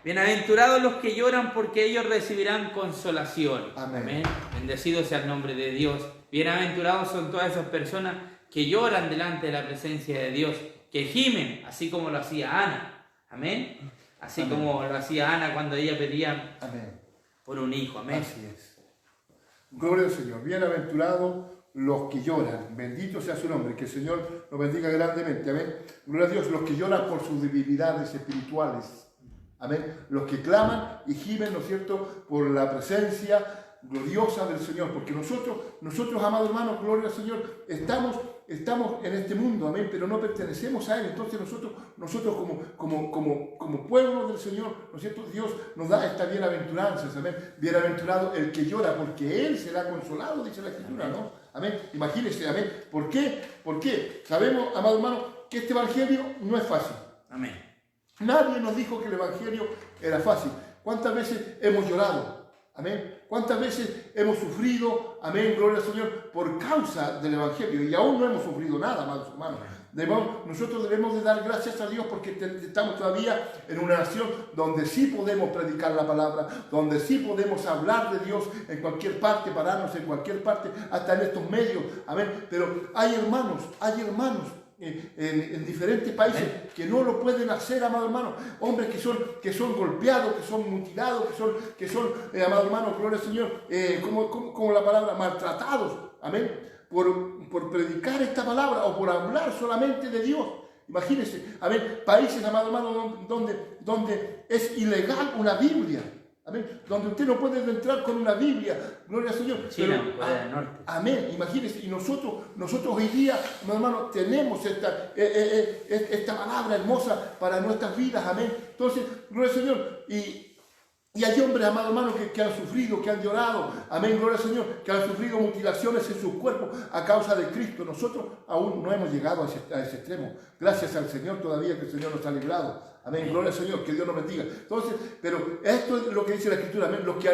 [SPEAKER 2] Bienaventurados los que lloran porque ellos recibirán consolación.
[SPEAKER 3] Amén.
[SPEAKER 2] Bendecido sea el nombre de Dios. Bienaventurados son todas esas personas que lloran delante de la presencia de Dios, que gimen, así como lo hacía Ana. Amén. Así como lo hacía Ana cuando ella pedía por un hijo. Amén.
[SPEAKER 3] Así es. Gloria al Señor. Bienaventurados los que lloran, bendito sea su nombre, que el Señor nos bendiga grandemente, amén. Gloria a Dios, los que lloran por sus debilidades espirituales, amén. Los que claman y gimen, ¿no es cierto?, por la presencia gloriosa del Señor, porque nosotros, amados hermanos, gloria al Señor, estamos en este mundo, amén, pero no pertenecemos a Él. Entonces nosotros como pueblo del Señor, ¿no es cierto?, Dios nos da esta bienaventuranza, amén. Bienaventurado el que llora, porque Él será consolado, dice la Escritura, ¿no? Amén. Imagínense, amén. ¿Por qué? Porque sabemos, amado hermano, que este evangelio no es fácil.
[SPEAKER 2] Amén.
[SPEAKER 3] Nadie nos dijo que el evangelio era fácil. ¿Cuántas veces hemos llorado? Amén. ¿Cuántas veces hemos sufrido? Amén. Gloria al Señor, por causa del evangelio. Y aún no hemos sufrido nada, amados hermanos. Nosotros debemos de dar gracias a Dios porque estamos todavía en una nación donde sí podemos predicar la palabra, donde sí podemos hablar de Dios en cualquier parte, pararnos en cualquier parte, hasta en estos medios. Amén. Pero hay hermanos en diferentes países que no lo pueden hacer, amado hermano. Hombres que son golpeados, que son mutilados, que son amado hermano, gloria al Señor, como la palabra, maltratados. Amén. Por predicar esta palabra o por hablar solamente de Dios. Imagínense, amén, países, amado hermano, donde es ilegal una Biblia. Amén. Donde usted no puede entrar con una Biblia, gloria al Señor.
[SPEAKER 2] China, Corea del Norte.
[SPEAKER 3] Amén. Imagínense, y nosotros hoy día, hermano, tenemos esta palabra hermosa para nuestras vidas. Amén. Entonces, gloria al Señor. Y hay hombres, amado hermano, que han sufrido, que han llorado, amén, gloria al Señor, que han sufrido mutilaciones en sus cuerpos a causa de Cristo. Nosotros aún no hemos llegado a ese extremo. Gracias al Señor todavía que el Señor nos ha librado. Amén, gloria al Señor, que Dios nos bendiga. Entonces, pero esto es lo que dice la Escritura, amén, los que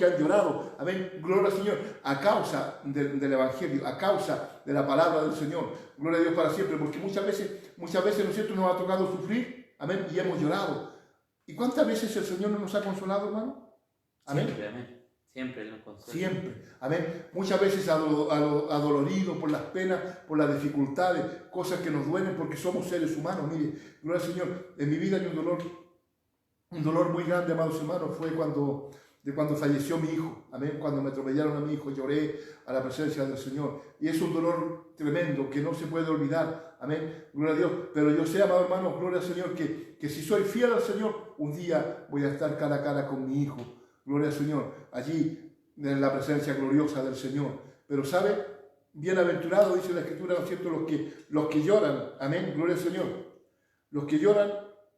[SPEAKER 3] han llorado, amén, gloria al Señor, a causa del Evangelio, a causa de la palabra del Señor. Gloria a Dios para siempre, porque muchas veces, ¿no es cierto?, nos ha tocado sufrir, amén, y hemos llorado. ¿Y cuántas veces el Señor no nos ha consolado, hermano? Amén.
[SPEAKER 2] Siempre, amén. Siempre nos consuela.
[SPEAKER 3] Siempre, amén. Muchas veces adoloridos por las penas, por las dificultades, cosas que nos duelen porque somos seres humanos. Mire, gloria al Señor, en mi vida hay un dolor muy grande, amados hermanos, fue cuando de cuando falleció mi hijo, amén, cuando me atropellaron a mi hijo, lloré a la presencia del Señor. Y es un dolor tremendo que no se puede olvidar, amén, gloria a Dios. Pero yo sé, amado hermano, gloria al Señor, que si soy fiel al Señor, un día voy a estar cara a cara con mi hijo, gloria al Señor, allí en la presencia gloriosa del Señor. Pero ¿sabe? Bienaventurado, dice la Escritura, ¿no es cierto?, los que lloran, amén, gloria al Señor, los que lloran,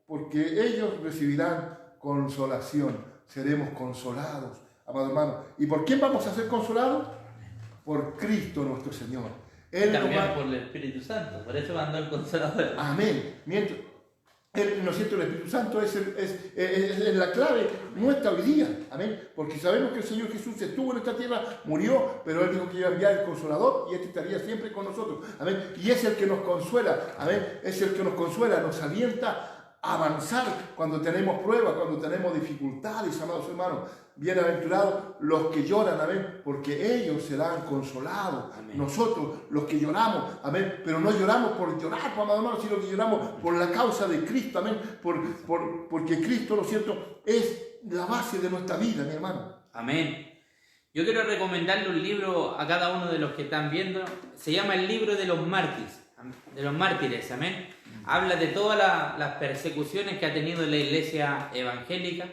[SPEAKER 3] porque ellos recibirán consolación, seremos consolados, amado hermano. ¿Y por quién vamos a ser consolados? Por Cristo nuestro Señor. Él
[SPEAKER 2] También por el Espíritu Santo, por eso mandó el Consolador.
[SPEAKER 3] Amén. Él, ¿no es cierto? El Espíritu Santo es la clave nuestra hoy día. Amén. Porque sabemos que el Señor Jesús estuvo en esta tierra, murió, pero Él dijo que iba a enviar el Consolador y este estaría siempre con nosotros. Amén. Y es el que nos consuela. Amén. Es el que nos consuela, nos alienta a avanzar cuando tenemos pruebas, cuando tenemos dificultades, amados hermanos. Bienaventurados los que lloran, amén, porque ellos serán consolados. Amén. Nosotros, los que lloramos, amén, pero no lloramos por llorar, amado hermano, sino que lloramos por la causa de Cristo, amén, porque Cristo, ¿no es cierto?, es la base de nuestra vida, mi hermano.
[SPEAKER 2] Amén. Yo quiero recomendarle un libro a cada uno de los que están viendo. Se llama El Libro de los Mártires, amén. Habla de todas las persecuciones que ha tenido la iglesia evangélica,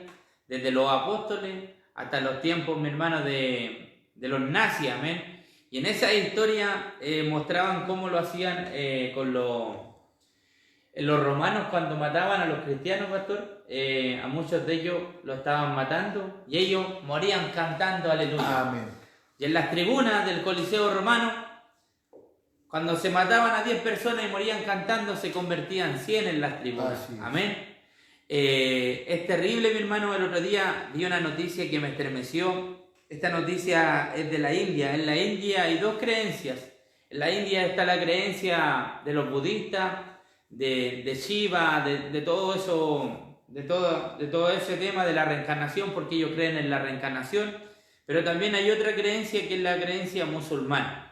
[SPEAKER 2] desde los apóstoles hasta los tiempos, mi hermano, de los nazis, amén. Y en esa historia mostraban cómo lo hacían con los romanos cuando mataban a los cristianos, pastor. A muchos de ellos lo estaban matando y ellos morían cantando aleluya.
[SPEAKER 3] Amén.
[SPEAKER 2] Y en las tribunas del Coliseo romano, cuando se mataban a 10 personas y morían cantando, se convertían 100 en las tribunas. Amén. Es terrible, mi hermano. El otro día vi una noticia que me estremeció. Esta noticia es de la India. En la India hay dos creencias. En la India está la creencia de los budistas, de Shiva, de todo eso, de todo ese tema de la reencarnación, porque ellos creen en la reencarnación. Pero también hay otra creencia que es la creencia musulmana.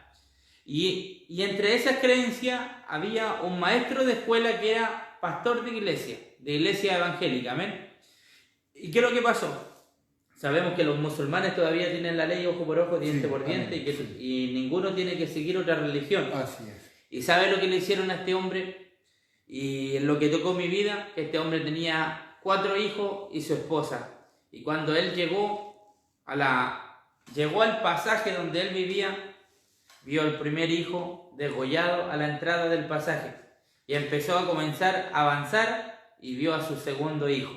[SPEAKER 2] Y entre esas creencias había un maestro de escuela que era pastor de iglesia evangélica, amén. ¿Y qué es lo que pasó? Sabemos que los musulmanes todavía tienen la ley ojo por ojo, diente por diente, y ninguno tiene que seguir otra religión.
[SPEAKER 3] Así es.
[SPEAKER 2] ¿Y sabe lo que le hicieron a este hombre? Y en lo que tocó mi vida, que este hombre tenía 4 hijos y su esposa. Y cuando él llegó al pasaje donde él vivía, vio al primer hijo degollado a la entrada del pasaje. Y empezó a comenzar a avanzar y vio a su segundo hijo.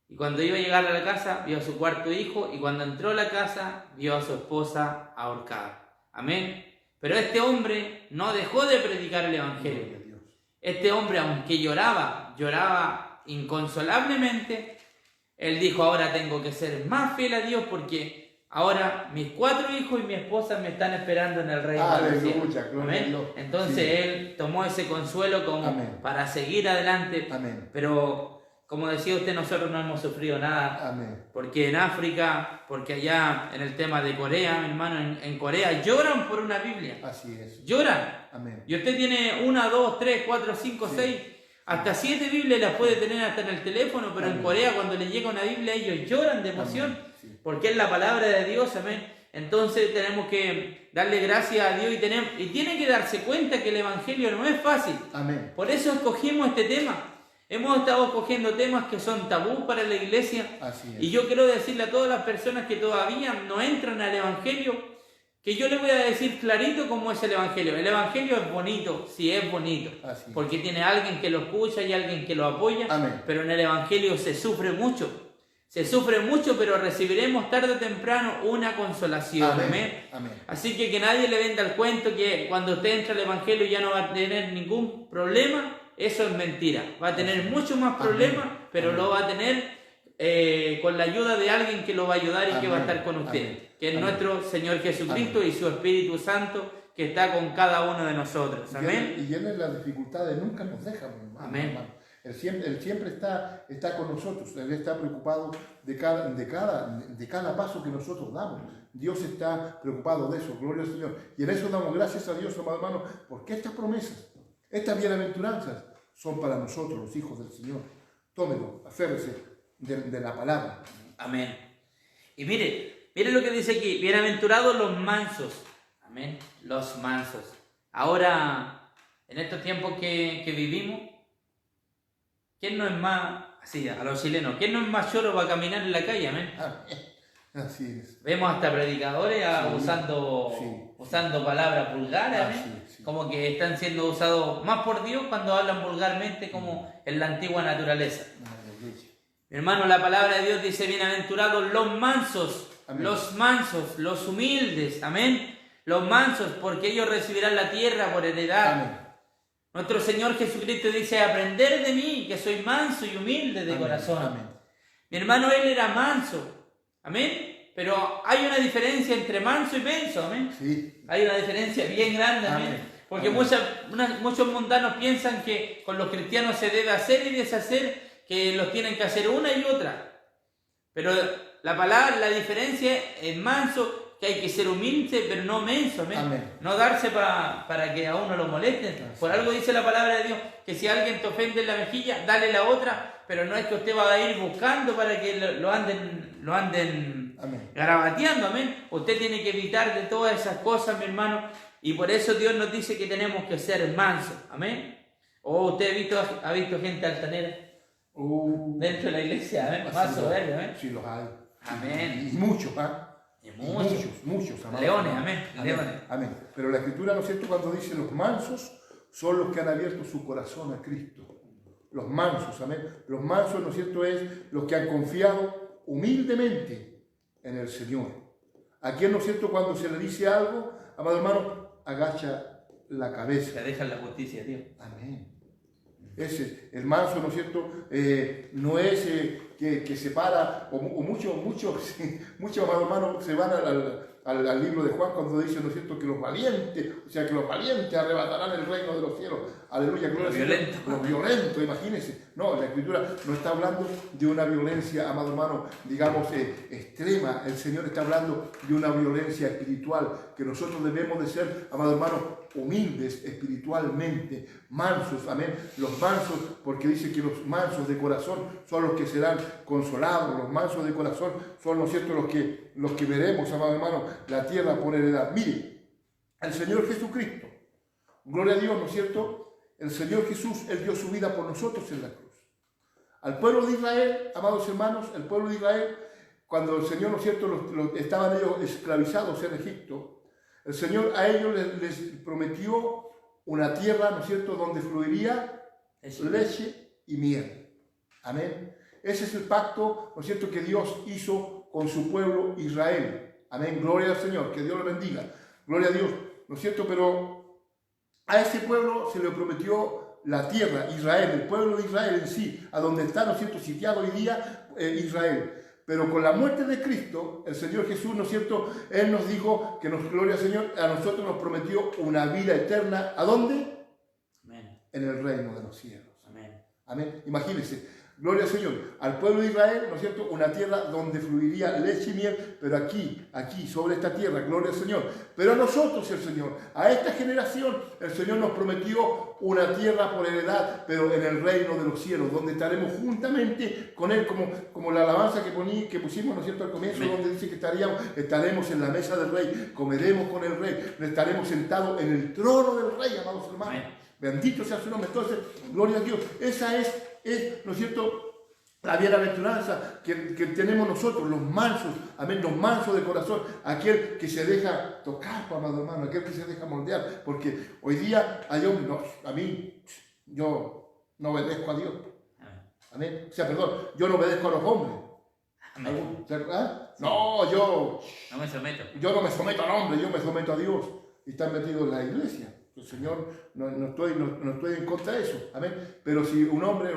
[SPEAKER 2] Y cuando iba a llegar a la casa, vio a su cuarto hijo. Y cuando entró a la casa, vio a su esposa ahorcada. Amén. Pero este hombre no dejó de predicar el evangelio. Este hombre, aunque lloraba inconsolablemente, él dijo: ahora tengo que ser más fiel a Dios, porque ahora mis 4 hijos y mi esposa me están esperando en el reino de los cielos. Amén. Entonces él tomó ese consuelo como para seguir adelante.
[SPEAKER 3] Amén.
[SPEAKER 2] Pero como decía usted, nosotros no hemos sufrido nada.
[SPEAKER 3] Amén.
[SPEAKER 2] Porque en África, porque allá en el tema de Corea, mi hermano, en Corea lloran por una Biblia.
[SPEAKER 3] Así es.
[SPEAKER 2] Lloran.
[SPEAKER 3] Amén.
[SPEAKER 2] Y usted tiene 1, 2, 3, 4, 5, 6, hasta 7 Biblias las puede tener hasta en el teléfono, pero en Corea cuando les llega una Biblia ellos lloran de emoción, porque es la palabra de Dios, amén. Entonces tenemos que darle gracias a Dios y tiene que darse cuenta que el evangelio no es fácil.
[SPEAKER 3] Amén.
[SPEAKER 2] Por eso escogimos este tema. Hemos estado escogiendo temas que son tabú para la iglesia.
[SPEAKER 3] Así es.
[SPEAKER 2] Y yo quiero decirle a todas las personas que todavía no entran al evangelio, que yo les voy a decir clarito cómo es el evangelio. El evangelio es bonito, sí es bonito, porque tiene alguien que lo escucha y alguien que lo apoya.
[SPEAKER 3] Amén.
[SPEAKER 2] Pero en el evangelio se sufre mucho, pero recibiremos tarde o temprano una consolación. Amén.
[SPEAKER 3] Amén.
[SPEAKER 2] Así que nadie le venda el cuento que cuando usted entra al evangelio ya no va a tener ningún problema. Eso es mentira. Va a tener mucho más problemas, pero lo va a tener con la ayuda de alguien que lo va a ayudar y que va a estar con usted, que es nuestro Señor Jesucristo y su Espíritu Santo que está con cada uno de nosotros. Amén.
[SPEAKER 3] Y Él en las dificultades nunca nos deja, hermano.
[SPEAKER 2] Amén.
[SPEAKER 3] Hermano. Él siempre está con nosotros. Él está preocupado de cada paso que nosotros damos. Dios está preocupado de eso. Gloria al Señor. Y en eso damos gracias a Dios, amado hermano, porque estas promesas, estas bienaventuranzas son para nosotros, los hijos del Señor. Tómelo, aférrese de la palabra.
[SPEAKER 2] Amén. Y mire lo que dice aquí, bienaventurados los mansos, amén, los mansos. Ahora, en estos tiempos que vivimos, ¿quién no es más, así, a los chilenos, quién no es más choro para caminar en la calle, amén?
[SPEAKER 3] Así es.
[SPEAKER 2] Vemos hasta predicadores usando palabras vulgares, amén.
[SPEAKER 3] Sí.
[SPEAKER 2] Como que están siendo usados más por Dios cuando hablan vulgarmente como en la antigua naturaleza. Mi hermano, la palabra de Dios dice, bienaventurados los mansos, amén. Los mansos, los humildes, amén. Los mansos, porque ellos recibirán la tierra por heredad. Amén. Nuestro Señor Jesucristo dice, aprender de mí, que soy manso y humilde de amén. Corazón. Amén. Mi hermano, él era manso, amén. Pero hay una diferencia entre manso y menso, amén. Sí. Hay una diferencia bien grande, amén. Amén. Porque amén. Muchos mundanos piensan que con los cristianos se debe hacer y deshacer, que los tienen que hacer una y otra. Pero la diferencia es manso, que hay que ser humilde, pero no menso, amén. Amén. No darse para que a uno lo molesten. Por algo dice la palabra de Dios, que si alguien te ofende en la mejilla, dale la otra, pero no es que usted va a ir buscando para que lo anden amén. Garabateando, amén. Usted tiene que evitar de todas esas cosas, mi hermano, y por eso Dios nos dice que tenemos que ser mansos, amén. ¿O usted ha visto gente altanera dentro de la iglesia, amén? Más soberbio, amén.
[SPEAKER 3] Sí, los hay.
[SPEAKER 2] Amén.
[SPEAKER 3] Y muchos, muchos, amados.
[SPEAKER 2] Leones, amén.
[SPEAKER 3] Leones. Amén. Pero la Escritura, ¿no es cierto?, cuando dice los mansos, son los que han abierto su corazón a Cristo. Los mansos, amén. Los mansos, ¿no es cierto?, es los que han confiado humildemente en el Señor. A quien, ¿no es cierto?, cuando se le dice algo, amado hermano, agacha la cabeza.
[SPEAKER 2] Le dejan la justicia, Dios.
[SPEAKER 3] Amén. Ese, el manso, ¿no es cierto?, no es que se para, o muchos, amados hermanos, se van al libro de Juan cuando dice, ¿no es cierto?, que los valientes, o sea, que los valientes arrebatarán el reino de los cielos. Aleluya, gloria a Dios. Los violentos, imagínense. No, la Escritura no está hablando de una violencia, amado hermano, digamos, extrema. El Señor está hablando de una violencia espiritual, que nosotros debemos de ser, amado hermano, humildes espiritualmente, mansos, amén. Los mansos, porque dice que los mansos de corazón son los que serán consolados, los mansos de corazón son, ¿no es cierto?, los que veremos, amado hermano, la tierra por heredad. Mire, el Señor Jesucristo, gloria a Dios, ¿no es cierto?, el Señor Jesús, Él dio su vida por nosotros en la cruz. Al pueblo de Israel, amados hermanos, el pueblo de Israel, cuando el Señor, ¿no es cierto?, estaban ellos esclavizados en Egipto, el Señor a ellos les prometió una tierra, ¿no es cierto?, donde fluiría leche y miel. Amén. Ese es el pacto, ¿no es cierto?, que Dios hizo con su pueblo Israel. Amén. Gloria al Señor, que Dios le bendiga. Gloria a Dios, ¿no es cierto? Pero a ese pueblo se le prometió la tierra, Israel, el pueblo de Israel en sí, a donde está, ¿no es cierto?, sitiado hoy día Israel. Pero con la muerte de Cristo, el Señor Jesús, ¿no es cierto?, Él nos dijo que, gloria al Señor, a nosotros nos prometió una vida eterna. ¿A dónde? Amén. En el reino de los cielos. Amén. Amén. Imagínense, gloria al Señor, al pueblo de Israel, ¿no es cierto?, una tierra donde fluiría leche y miel, pero aquí, sobre esta tierra, gloria al Señor. Pero a nosotros, el Señor, a esta generación, el Señor nos prometió una tierra por heredad, pero en el reino de los cielos, donde estaremos juntamente con Él, como la alabanza que pusimos, ¿no es cierto?, al comienzo, amén, donde dice que estaremos en la mesa del Rey, comeremos con el Rey, estaremos sentados en el trono del Rey, amados hermanos. Amén. Bendito sea su nombre. Entonces, gloria a Dios. Esa es, ¿no es cierto?, la bienaventuranza que tenemos nosotros, los mansos, amén, los mansos de corazón, aquel que se deja tocar, amado hermano, aquel que se deja moldear, porque hoy día hay hombres, yo no obedezco a Dios, amén, o sea, perdón, yo no obedezco a los hombres, amén. No, yo no me someto al hombre, yo me someto a Dios, y están metidos en la iglesia. El Señor, no estoy en contra de eso, amén. Pero si un hombre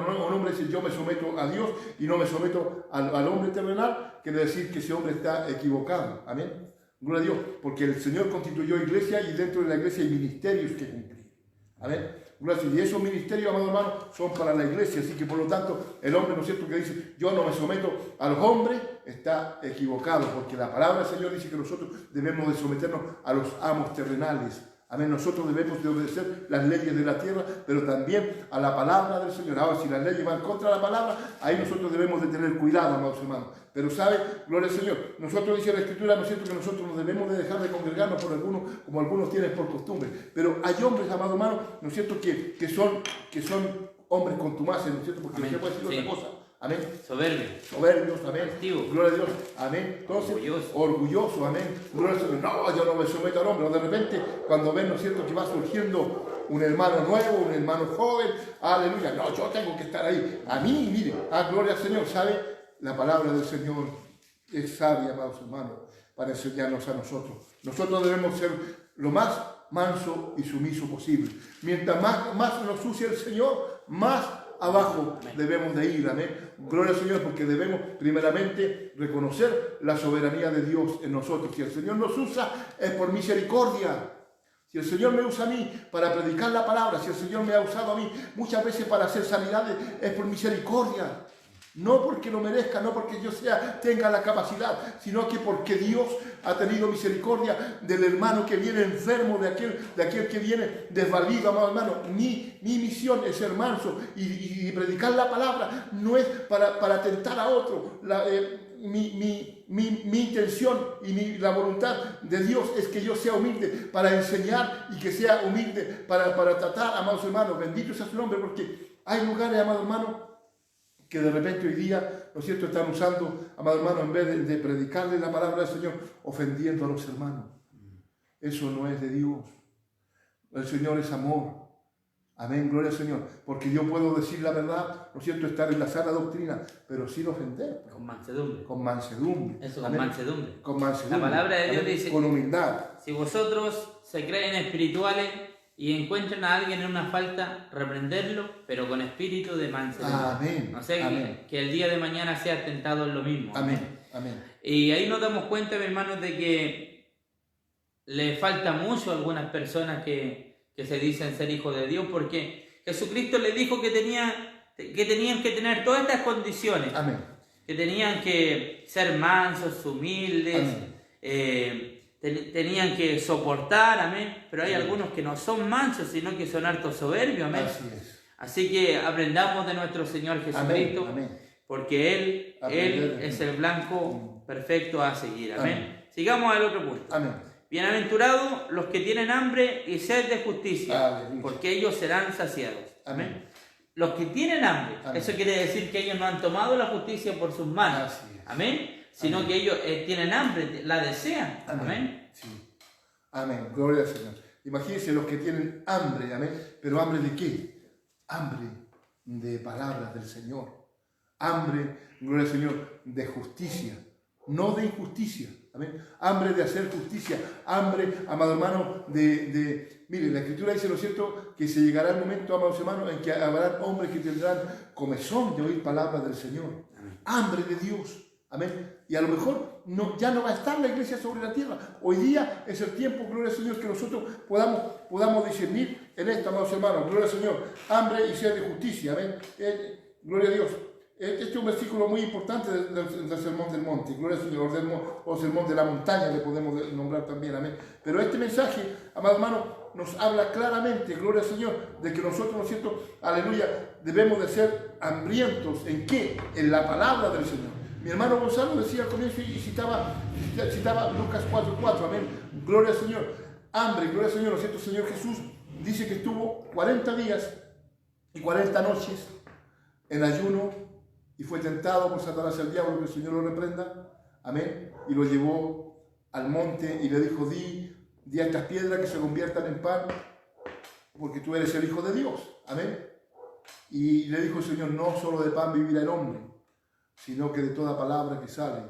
[SPEAKER 3] dice yo me someto a Dios y no me someto al hombre terrenal, quiere decir que ese hombre está equivocado, amén. Gloria a Dios, porque el Señor constituyó iglesia y dentro de la iglesia hay ministerios que cumplir, amén. Gloria a Dios. Y esos ministerios, amados hermanos, son para la iglesia, así que por lo tanto el hombre, ¿no es cierto?, que dice yo no me someto a los hombres, está equivocado, porque la palabra del Señor dice que nosotros debemos de someternos a los amos terrenales. Amén. Nosotros debemos de obedecer las leyes de la tierra, pero también a la palabra del Señor. Ahora, si las leyes van contra la palabra, ahí nosotros debemos de tener cuidado, amados hermanos. Pero sabe, gloria al Señor, nosotros dice la Escritura, ¿no es cierto?, que nosotros nos debemos de dejar de congregarnos por algunos, como algunos tienen por costumbre. Pero hay hombres, amados hermanos, ¿no es cierto?, que son hombres contumaces, ¿no es cierto?, porque no se puede decir otra cosa. Amén. Soberbios, amén.
[SPEAKER 2] Activo.
[SPEAKER 3] Gloria a Dios, amén. Entonces, orgulloso, amén. Gloria al Señor. No, yo no me someto al hombre. O de repente, cuando ven, ¿no es cierto?, que va surgiendo un hermano nuevo, un hermano joven, aleluya. No, yo tengo que estar ahí. A mí, mire, gloria al Señor, ¿sabe? La palabra del Señor es sabia, amados hermanos, para enseñarnos a nosotros. Nosotros debemos ser lo más manso y sumiso posible. Mientras más nos use el Señor, más abajo debemos de ir, amén. Gloria al Señor, porque debemos primeramente reconocer la soberanía de Dios en nosotros. Si el Señor nos usa, es por misericordia. Si el Señor me usa a mí para predicar la palabra, si el Señor me ha usado a mí muchas veces para hacer sanidades, es por misericordia. No porque lo merezca, no porque yo tenga la capacidad, sino que porque Dios ha tenido misericordia del hermano que viene enfermo, de aquel que viene desvalido, amado hermano. Mi misión es ser manso y predicar la palabra no es para tentar a otro. Mi intención y la voluntad de Dios es que yo sea humilde para enseñar y que sea humilde para tratar, amados hermanos. Bendito sea su nombre, porque hay lugares, amados hermanos, que de repente hoy día, ¿no es cierto?, están usando, amado hermano, en vez de predicarle la palabra del Señor, ofendiendo a los hermanos. Eso no es de Dios. El Señor es amor. Amén, gloria al Señor. Porque yo puedo decir la verdad, ¿no es cierto?, estar en la sana doctrina, pero sin ofender.
[SPEAKER 2] Con mansedumbre.
[SPEAKER 3] Con mansedumbre.
[SPEAKER 2] Eso,
[SPEAKER 3] amén.
[SPEAKER 2] con mansedumbre.
[SPEAKER 3] Con mansedumbre.
[SPEAKER 2] La palabra de Dios
[SPEAKER 3] amén.
[SPEAKER 2] dice,
[SPEAKER 3] con humildad.
[SPEAKER 2] Si vosotros se creen espirituales y encuentran a alguien en una falta, reprenderlo, pero con espíritu de mansedumbre.
[SPEAKER 3] Amén.
[SPEAKER 2] No sé,
[SPEAKER 3] amén.
[SPEAKER 2] Que el día de mañana sea tentado en lo mismo.
[SPEAKER 3] Amén. Amén.
[SPEAKER 2] Y ahí nos damos cuenta, mis hermanos, de que le falta mucho a algunas personas que se dicen ser hijos de Dios, porque Jesucristo les dijo que tenían que tener todas estas condiciones.
[SPEAKER 3] Amén.
[SPEAKER 2] Que tenían que ser mansos, humildes, tenían que soportar, amén. Pero hay algunos que no son mansos, sino que son hartos soberbios, amén.
[SPEAKER 3] Así es.
[SPEAKER 2] Así que aprendamos de nuestro Señor Jesucristo,
[SPEAKER 3] amén. Amén.
[SPEAKER 2] Porque Él es el blanco perfecto a seguir, amén. Sigamos al otro punto.
[SPEAKER 3] Amén.
[SPEAKER 2] Bienaventurados los que tienen hambre y sed de justicia,
[SPEAKER 3] Aleluya.
[SPEAKER 2] porque ellos serán saciados.
[SPEAKER 3] Amén.
[SPEAKER 2] Los que tienen hambre,
[SPEAKER 3] amén.
[SPEAKER 2] Eso quiere decir que ellos no han tomado la justicia por sus manos, amén, sino
[SPEAKER 3] amén.
[SPEAKER 2] que ellos tienen hambre, la desean, amén.
[SPEAKER 3] Sí. Amén, gloria al Señor. Imagínense los que tienen hambre, amén, pero hambre de qué? Hambre de palabras del Señor. Hambre, gloria al Señor, de justicia, no de injusticia. Amén. Hambre de hacer justicia, hambre, amado hermano, mire, la Escritura dice, ¿no es cierto?, que se llegará el momento, amados hermanos, en que habrá hombres que tendrán comezón de oír palabras del Señor. Amén. Hambre de Dios. Amén. Y a lo mejor ya no va a estar la iglesia sobre la tierra. Hoy día es el tiempo, gloria al Señor, que nosotros podamos discernir en esto, amados hermanos. Gloria al Señor. Hambre y sed de justicia. Amén. Gloria a Dios. Este es un versículo muy importante del Sermón del Monte, gloria al Señor, o Sermón de la Montaña le podemos nombrar también, amén. Pero este mensaje, amado hermano, nos habla claramente, gloria al Señor, de que nosotros, ¿no es cierto?, aleluya, debemos de ser hambrientos. ¿En qué? En la palabra del Señor. Mi hermano Gonzalo decía al comienzo y citaba Lucas 4:4, amén. Gloria al Señor. Hambre, gloria al Señor, ¿no es cierto? El Señor Jesús dice que estuvo 40 días y 40 noches en ayuno, y fue tentado por Satanás el diablo, que el Señor lo reprenda, amén, y lo llevó al monte y le dijo, di a estas piedras que se conviertan en pan, porque tú eres el Hijo de Dios, amén. Y le dijo el Señor, no solo de pan vivirá el hombre, sino que de toda palabra que sale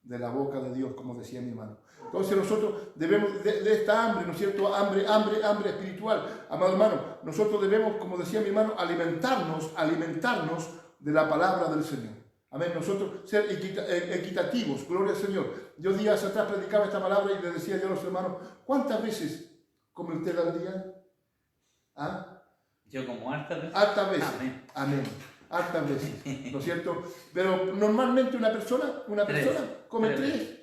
[SPEAKER 3] de la boca de Dios, como decía mi hermano. Entonces nosotros debemos de esta hambre, ¿no es cierto?, hambre espiritual, amado hermano, nosotros debemos, como decía mi hermano, alimentarnos de la palabra del Señor. Amén. Nosotros ser equitativos, gloria al Señor. Yo días atrás predicaba esta palabra y le decía yo a los hermanos, ¿cuántas veces come usted al día? ¿Ah?
[SPEAKER 2] Yo como hartas veces.
[SPEAKER 3] Hartas veces.
[SPEAKER 2] Amén.
[SPEAKER 3] Amén. Hartas veces. ¿No es cierto? Pero normalmente una persona come 3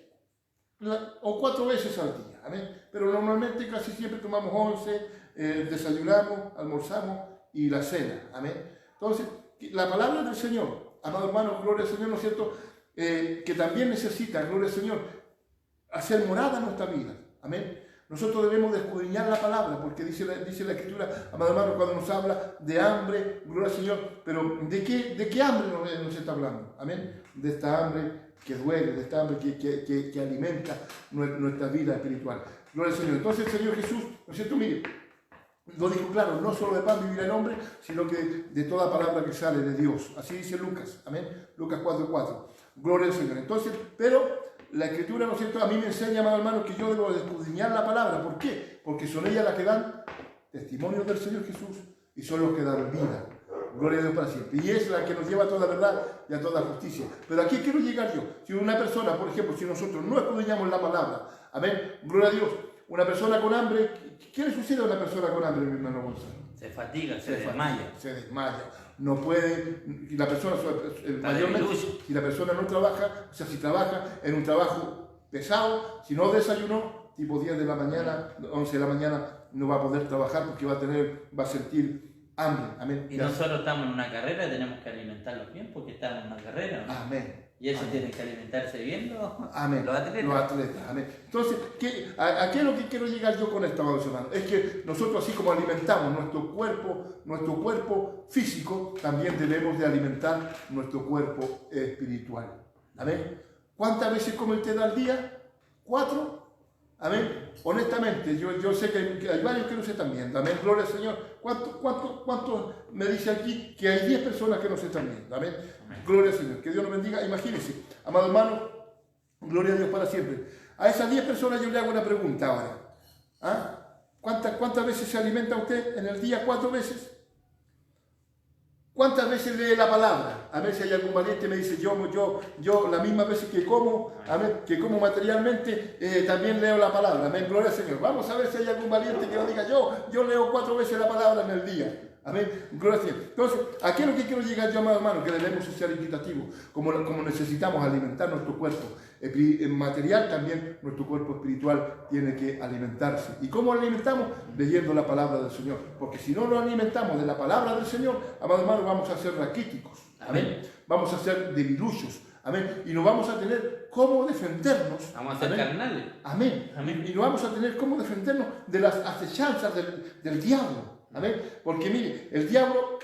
[SPEAKER 3] o 4 veces al día. Amén. Pero normalmente casi siempre tomamos 11, desayunamos, almorzamos y la cena. Amén. Entonces, la palabra del Señor, amado hermano, gloria al Señor, ¿no es cierto? Que también necesita, gloria al Señor, hacer morada en nuestra vida. Amén. Nosotros debemos de escudriñar la palabra, porque dice la Escritura, amado hermano, cuando nos habla de hambre, gloria al Señor, pero ¿de qué hambre nos está hablando? Amén. De esta hambre que duele, de esta hambre que alimenta nuestra vida espiritual. Gloria al Señor. Entonces el Señor Jesús, ¿no es cierto? Mire, lo dijo claro, no solo de pan vivirá el hombre, sino que de toda palabra que sale de Dios. Así dice Lucas, amén. Lucas 4:4. Gloria al Señor. Entonces, pero la Escritura, ¿no es cierto?, a mí me enseña, amado hermano, que yo debo de escudriñar la palabra. ¿Por qué? Porque son ellas las que dan testimonio del Señor Jesús y son los que dan vida. Gloria a Dios para siempre. Y es la que nos lleva a toda verdad y a toda justicia. Pero aquí quiero llegar yo. Si una persona, por ejemplo, si nosotros no escudriñamos la palabra, amén, gloria a Dios, una persona con hambre, ¿qué le sucede a una persona con hambre, mi hermano Gonzalo?
[SPEAKER 2] Se fatiga, se desmaya.
[SPEAKER 3] Se desmaya. No puede, y la persona, mayormente, si la persona no trabaja, o sea, si trabaja en un trabajo pesado, si no desayunó, tipo 10 de la mañana, 11 de la mañana, no va a poder trabajar porque va a sentir hambre. Amén.
[SPEAKER 2] Y nosotros estamos en una carrera y tenemos que alimentarlos bien porque estamos en una carrera, ¿no?
[SPEAKER 3] Amén.
[SPEAKER 2] Y eso
[SPEAKER 3] amén.
[SPEAKER 2] tienen que alimentarse bien
[SPEAKER 3] amén.
[SPEAKER 2] Los atletas.
[SPEAKER 3] Los atletas, amén. Entonces, ¿a qué es lo que quiero llegar yo con esto, amados hermanos? Es que nosotros, así como alimentamos nuestro cuerpo físico, también debemos de alimentar nuestro cuerpo espiritual. Amén. ¿Cuántas veces come usted al día? 4. Amén. Honestamente, yo sé que hay varios que no se están viendo. Amén. Gloria al Señor. ¿Cuánto me dice aquí que hay 10 personas que no se están viendo? Amén. Amén. Gloria al Señor. Que Dios nos bendiga. Imagínense, amado hermano, gloria a Dios para siempre. A esas 10 personas yo le hago una pregunta ahora. ¿Ah? ¿Cuántas veces se alimenta usted en el día? 4 veces. ¿Cuántas veces lee la palabra? A ver si hay algún valiente que me dice, yo las mismas veces que como, amén, que como materialmente, también leo la palabra. Amén, gloria al Señor. Vamos a ver si hay algún valiente que lo diga, yo leo 4 veces la palabra en el día. Amén, gloria al Señor. Entonces, aquí es lo que quiero llegar yo, amado hermano, que debemos ser equitativos. Como necesitamos alimentar nuestro cuerpo material, también nuestro cuerpo espiritual tiene que alimentarse. ¿Y cómo lo alimentamos? Leyendo la palabra del Señor. Porque si no lo alimentamos de la palabra del Señor, amado hermano, vamos a ser raquíticos. Amén. Vamos a ser debiluchos. Amén. Y no vamos a tener cómo defendernos.
[SPEAKER 2] Vamos a ser carnales.
[SPEAKER 3] Amén. Amén. Y no vamos a tener cómo defendernos de las acechanzas del diablo. Amén. Porque mire, el diablo,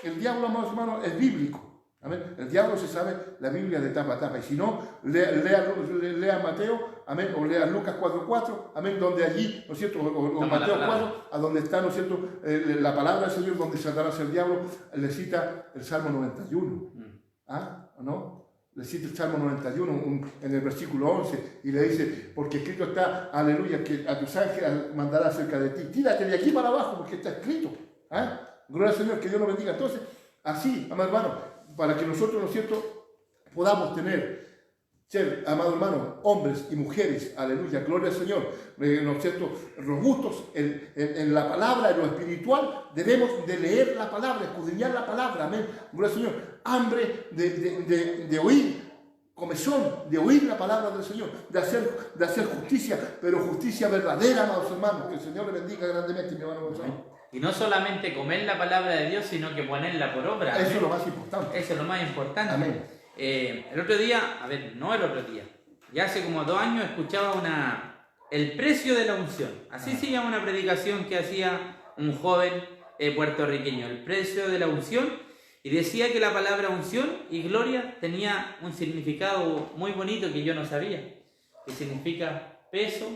[SPEAKER 3] amados hermanos, es bíblico. Amén. El diablo se sabe la Biblia de tapa a tapa. Y si no, lea Mateo, amén, o lea Lucas 4:4, amén, donde allí, ¿no es cierto? O Mateo 4, a donde está, ¿no es cierto? La palabra del Señor, donde Satanás el diablo, le cita el Salmo 91. ¿Ah? ¿No? Le cita el Salmo 91 en el versículo 11 y le dice, porque escrito está, aleluya, que a tus ángeles mandará cerca de ti. Tírate de aquí para abajo porque está escrito. ¿Ah? Gloria al Señor, que Dios nos bendiga. Entonces, así, amado hermano, para que nosotros, ¿no es cierto?, podamos ser, amado hermano, hombres y mujeres, aleluya, gloria al Señor, ¿no es cierto?, robustos en la palabra, en lo espiritual, debemos de leer la palabra, escudriñar la palabra, amén, gloria al Señor, hambre de oír, comezón, de oír la palabra del Señor, de hacer justicia, pero justicia verdadera, amados hermanos, que el Señor le bendiga grandemente, mi hermano Gonzalo.
[SPEAKER 2] Y no solamente comer la palabra de Dios, sino que ponerla por obra.
[SPEAKER 3] Eso es lo más importante.
[SPEAKER 2] Eso es lo más importante.
[SPEAKER 3] Amén.
[SPEAKER 2] El otro día, ya hace como 2 años escuchaba el precio de la unción. Así se llama una predicación que hacía un joven puertorriqueño, el precio de la unción. Y decía que la palabra unción y gloria tenía un significado muy bonito que yo no sabía. Que significa peso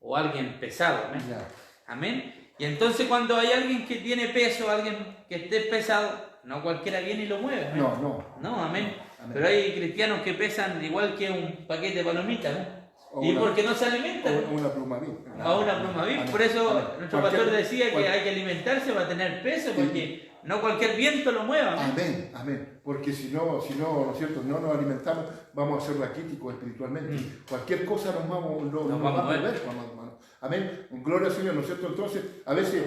[SPEAKER 2] o alguien pesado. Amén.
[SPEAKER 3] Yeah.
[SPEAKER 2] Amén. Y entonces cuando hay alguien que tiene peso, alguien que esté pesado, no cualquiera viene y lo mueve. ¿Amén?
[SPEAKER 3] No,
[SPEAKER 2] amén.
[SPEAKER 3] Amén.
[SPEAKER 2] Pero hay cristianos que pesan igual que un paquete de palomitas, ¿no? ¿Y por qué no se alimentan?
[SPEAKER 3] O una pluma VIP.
[SPEAKER 2] A una pluma VIP. Por eso nuestro pastor decía que hay que alimentarse para tener peso, porque no cualquier viento lo mueva.
[SPEAKER 3] Amén, amén. Porque si no, ¿no es cierto?, no nos alimentamos, vamos a ser raquíticos espiritualmente. Cualquier cosa nos vamos a mover, hermano. Amén. Gloria al Señor, ¿no es cierto? Entonces, a veces...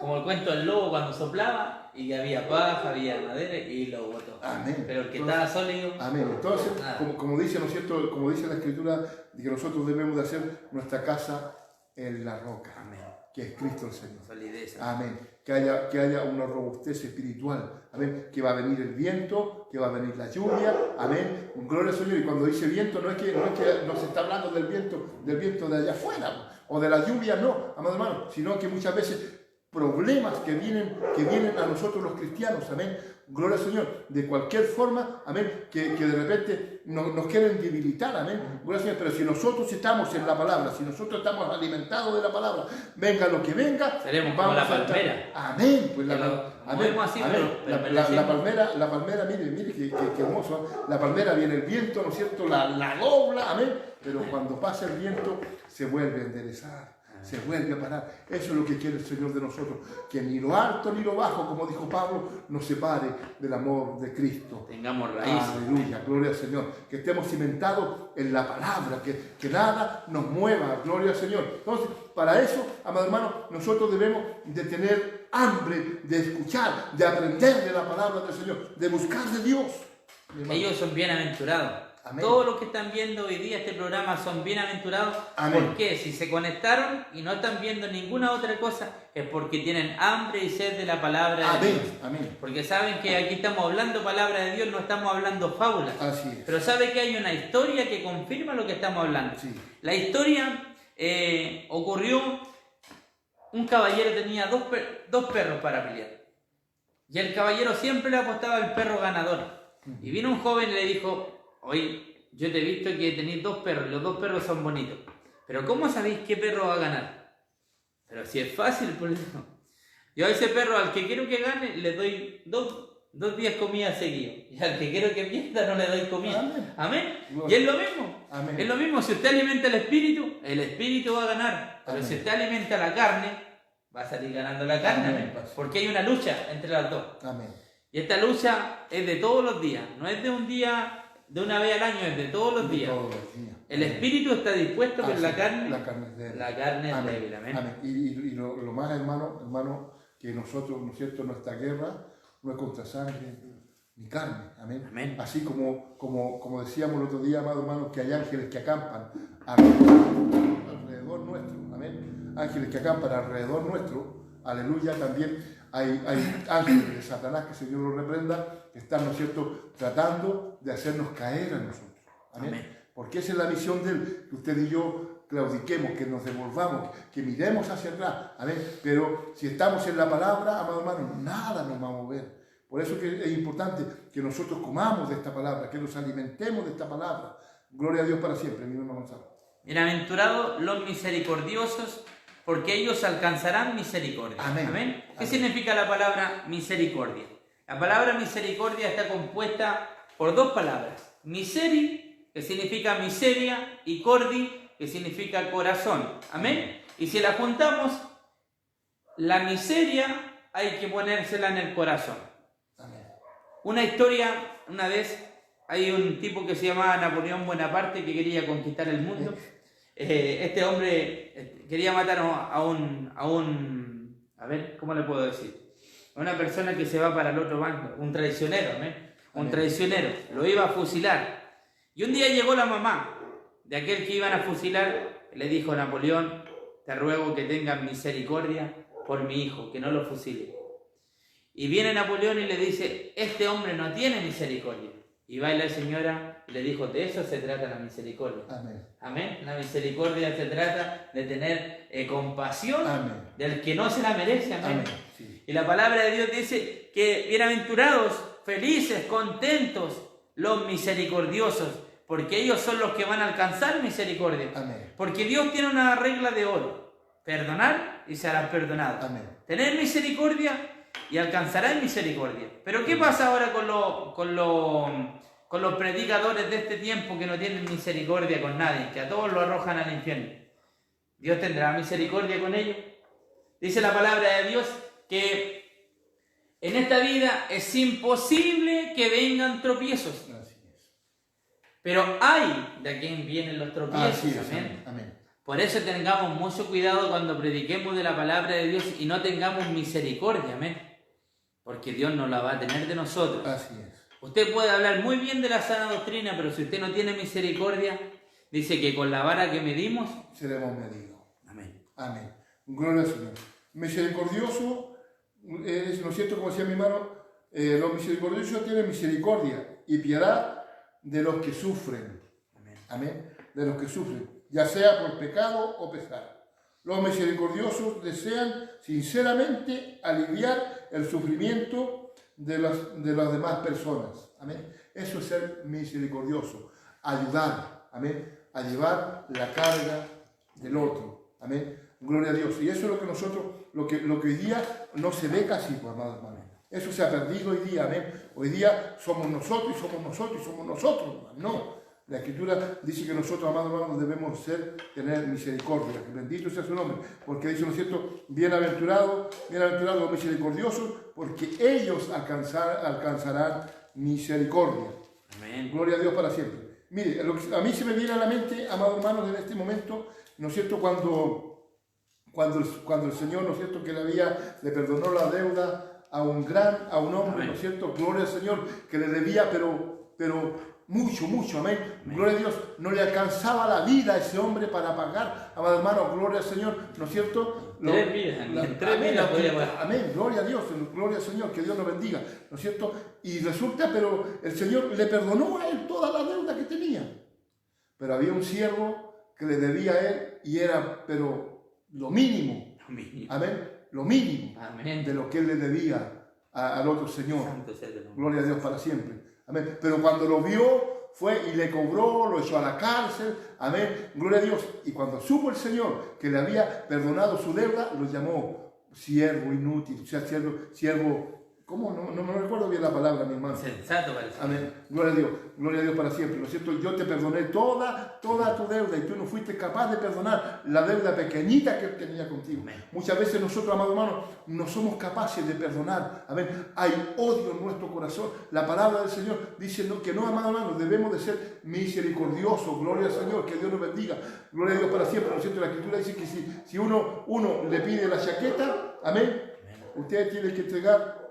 [SPEAKER 2] como el cuento del lobo cuando soplaba y había paja, había madera y lo botó.
[SPEAKER 3] Amén.
[SPEAKER 2] Pero el que estaba sólido...
[SPEAKER 3] Amén. Entonces, como dice, ¿no es cierto?, como dice la Escritura, que nosotros debemos de hacer nuestra casa en la roca,
[SPEAKER 2] Amén.
[SPEAKER 3] que es Cristo el Señor.
[SPEAKER 2] Solidez.
[SPEAKER 3] Amén. Que haya una robustez espiritual. Amén. Que va a venir el viento, que va a venir la lluvia. Amén. Gloria al Señor. Y cuando dice viento, no es que no se está hablando del viento de allá afuera o de la lluvia, no, amados hermanos, sino que muchas veces problemas que vienen a nosotros los cristianos, amén, gloria al Señor, de cualquier forma, amén, que de repente nos quieren debilitar, amén, gloria al Señor, pero si nosotros estamos en la palabra, si nosotros estamos alimentados de la palabra, venga lo que venga,
[SPEAKER 2] seremos como la palmera.
[SPEAKER 3] Amén, pues
[SPEAKER 2] Así,
[SPEAKER 3] amén.
[SPEAKER 2] pero
[SPEAKER 3] La palmera, mire qué hermoso, la palmera viene el viento, ¿no es cierto?, la dobla, amén, pero cuando pasa el viento se vuelve a enderezar. Se vuelve a parar. Eso es lo que quiere el Señor de nosotros. Que ni lo alto ni lo bajo, como dijo Pablo, nos separe del amor de Cristo.
[SPEAKER 2] Tengamos raíces.
[SPEAKER 3] Aleluya, gloria al Señor. Que estemos cimentados en la palabra, que nada nos mueva, gloria al Señor. Entonces, para eso, amados hermanos, nosotros debemos de tener hambre de escuchar, de aprender de la palabra del Señor, de buscar de Dios.
[SPEAKER 2] Ellos son bienaventurados.
[SPEAKER 3] Amén.
[SPEAKER 2] Todos los que están viendo hoy día este programa son bienaventurados.
[SPEAKER 3] Amén.
[SPEAKER 2] ¿Por qué? Si se conectaron y no están viendo ninguna otra cosa, es porque tienen hambre y sed de la palabra de
[SPEAKER 3] Amén.
[SPEAKER 2] Dios.
[SPEAKER 3] Amén.
[SPEAKER 2] Porque saben que aquí estamos hablando palabra de Dios, no estamos hablando fábulas.
[SPEAKER 3] Así es.
[SPEAKER 2] Pero sabe que hay una historia que confirma lo que estamos hablando.
[SPEAKER 3] Sí.
[SPEAKER 2] La historia ocurrió, un caballero tenía dos perros para pelear. Y el caballero siempre le apostaba al perro ganador. Y vino un joven y le dijo: oye, yo te he visto que tenéis dos perros, los dos perros son bonitos, pero ¿cómo sabéis qué perro va a ganar? Pero si es fácil, por eso. Yo a ese perro, al que quiero que gane, le doy dos días comida seguido, y al que quiero que pierda no le doy comida.
[SPEAKER 3] Amén.
[SPEAKER 2] Amén.
[SPEAKER 3] Gloria.
[SPEAKER 2] Y es lo mismo.
[SPEAKER 3] Amén.
[SPEAKER 2] Es lo mismo, si usted alimenta el espíritu va a ganar, pero
[SPEAKER 3] Amén.
[SPEAKER 2] si usted alimenta la carne, va a salir ganando la carne.
[SPEAKER 3] Amén.
[SPEAKER 2] Amén. Porque hay una lucha entre las dos.
[SPEAKER 3] Amén.
[SPEAKER 2] Y esta lucha es de todos los días, no es de un día, de una vez al año, es de todos los días.
[SPEAKER 3] Todos los días.
[SPEAKER 2] El espíritu está dispuesto, pero la
[SPEAKER 3] sí,
[SPEAKER 2] carne
[SPEAKER 3] es débil.
[SPEAKER 2] la carne es
[SPEAKER 3] Amén.
[SPEAKER 2] débil. Amén.
[SPEAKER 3] Amén. Y lo más, hermano, que nosotros, ¿no es cierto?, nuestra guerra no es contra sangre ni carne. Amén.
[SPEAKER 2] Amén.
[SPEAKER 3] Así como decíamos el otro día, amado hermano, que hay ángeles que acampan alrededor nuestro. Amén. Ángeles que acampan alrededor nuestro. Aleluya. También hay ángeles de Satanás, que el Señor lo reprenda, que están, ¿no es cierto?, tratando de hacernos caer a nosotros. Amén.
[SPEAKER 2] Amén.
[SPEAKER 3] Porque esa es la misión de Él, que usted y yo claudiquemos, que nos devolvamos, que miremos hacia atrás. Amén. Pero si estamos en la palabra, amado hermano, nada nos va a mover. Por eso que es importante que nosotros comamos de esta palabra, que nos alimentemos de esta palabra. Gloria a Dios para siempre, mi hermano Gonzalo.
[SPEAKER 2] Bienaventurados los misericordiosos, porque ellos alcanzarán misericordia.
[SPEAKER 3] Amén.
[SPEAKER 2] Amén. ¿Qué
[SPEAKER 3] Amén.
[SPEAKER 2] significa la palabra misericordia? La palabra misericordia está compuesta por dos palabras. Miseri, que significa miseria, y cordi, que significa corazón. Amén. Y si la juntamos, la miseria hay que ponérsela en el corazón.
[SPEAKER 3] Amén.
[SPEAKER 2] Una historia, una vez, hay un tipo que se llamaba Napoleón Bonaparte que quería conquistar el mundo. Este hombre quería matar a ver, ¿cómo le puedo decir? A una persona que se va para el otro bando, un traicionero, ¿eh? Un
[SPEAKER 3] Amén.
[SPEAKER 2] traicionero, lo iba a fusilar. Y un día llegó la mamá de aquel que iban a fusilar, le dijo a Napoleón: te ruego que tengas misericordia por mi hijo, que no lo fusile. Y viene Napoleón y le dice: este hombre no tiene misericordia. Y va la señora y le dijo: de eso se trata la misericordia.
[SPEAKER 3] Amén.
[SPEAKER 2] Amén. La misericordia se trata de tener compasión
[SPEAKER 3] Amén.
[SPEAKER 2] del que no se la merece. Amén.
[SPEAKER 3] Amén. Sí.
[SPEAKER 2] Y la palabra de Dios dice que bienaventurados, felices, contentos los misericordiosos, porque ellos son los que van a alcanzar misericordia.
[SPEAKER 3] Amén.
[SPEAKER 2] Porque Dios tiene una regla de oro: perdonar y serás perdonado.
[SPEAKER 3] Amén.
[SPEAKER 2] Tener misericordia y alcanzarás misericordia. Pero ¿qué pasa ahora con los predicadores de este tiempo que no tienen misericordia con nadie, que a todos lo arrojan al infierno? ¿Dios tendrá misericordia con ellos? Dice la palabra de Dios que en esta vida es imposible que vengan tropiezos,
[SPEAKER 3] Así es.
[SPEAKER 2] pero hay de quien vienen los tropiezos.
[SPEAKER 3] Así es.
[SPEAKER 2] Amén.
[SPEAKER 3] Amén. Amén.
[SPEAKER 2] Por eso tengamos mucho cuidado cuando prediquemos de la palabra de Dios y no tengamos misericordia, amén. Porque Dios no la va a tener de nosotros.
[SPEAKER 3] Así es.
[SPEAKER 2] Usted puede hablar muy bien de la sana doctrina, pero si usted no tiene misericordia, dice que con la vara que medimos,
[SPEAKER 3] Seremos medidos.
[SPEAKER 2] amén.
[SPEAKER 3] Amén. Gloria al Señor. Misericordioso, ¿no es cierto? Como decía mi hermano, los misericordiosos tienen misericordia y piedad de los que sufren.
[SPEAKER 2] Amén.
[SPEAKER 3] Amén. De los que sufren, ya sea por pecado o pesar. Los misericordiosos desean sinceramente aliviar el sufrimiento de las demás personas. Amén. Eso es ser misericordioso. Ayudar. Amén. A llevar la carga del otro. Amén. Gloria a Dios. Y eso es lo que nosotros, lo que hoy día no se ve casi, pues, amados hermanos. Eso se ha perdido hoy día. Amén. Hoy día somos nosotros y somos nosotros y somos nosotros. No. La Escritura dice que nosotros, amados hermanos, debemos tener misericordia. Bendito sea su nombre. Porque dice, ¿no es cierto? Bienaventurados los misericordiosos, porque ellos alcanzarán misericordia.
[SPEAKER 2] Amén.
[SPEAKER 3] Gloria a Dios para siempre. Mire, a mí se me viene a la mente, amados hermanos, en este momento, ¿no es cierto? Cuando el Señor, ¿no es cierto? Que le perdonó la deuda a un hombre,
[SPEAKER 2] Amén.
[SPEAKER 3] ¿no es cierto? Gloria al Señor, que le debía, pero mucho, amén. Gloria a Dios, no le alcanzaba la vida a ese hombre para pagar, amado hermano, gloria al Señor, ¿no es cierto?
[SPEAKER 2] Tres vidas, en 3 vidas podía pagar.
[SPEAKER 3] Amén, gloria a Dios, gloria al Señor, que Dios nos bendiga, ¿no es cierto? Y resulta, pero el Señor le perdonó a él toda la deuda que tenía. Pero había un siervo que le debía a él y era, pero lo mínimo, amén, lo mínimo
[SPEAKER 2] Amén.
[SPEAKER 3] de lo que él le debía al otro Señor.
[SPEAKER 2] Santo sea tu nombre.
[SPEAKER 3] Gloria a Dios para siempre. Amén. Pero cuando lo vio, fue y le cobró, lo echó a la cárcel. Amén. Gloria a Dios. Y cuando supo el Señor que le había perdonado su deuda, lo llamó siervo inútil. O sea, siervo, ¿cómo? No me recuerdo bien la palabra, mi hermano.
[SPEAKER 2] Sensato parece.
[SPEAKER 3] Amén. Gloria a Dios para siempre. ¿No es cierto? Yo te perdoné toda tu deuda y tú no fuiste capaz de perdonar la deuda pequeñita que él tenía contigo.
[SPEAKER 2] Amén.
[SPEAKER 3] Muchas veces nosotros, amados hermanos, no somos capaces de perdonar. Amén. Hay odio en nuestro corazón. La palabra del Señor dice que no, amados hermanos, debemos de ser misericordiosos. Gloria al Señor, que Dios nos bendiga. Gloria a Dios para siempre. ¿No es cierto? La Escritura dice que si uno le pide la chaqueta, amén, usted tiene que entregar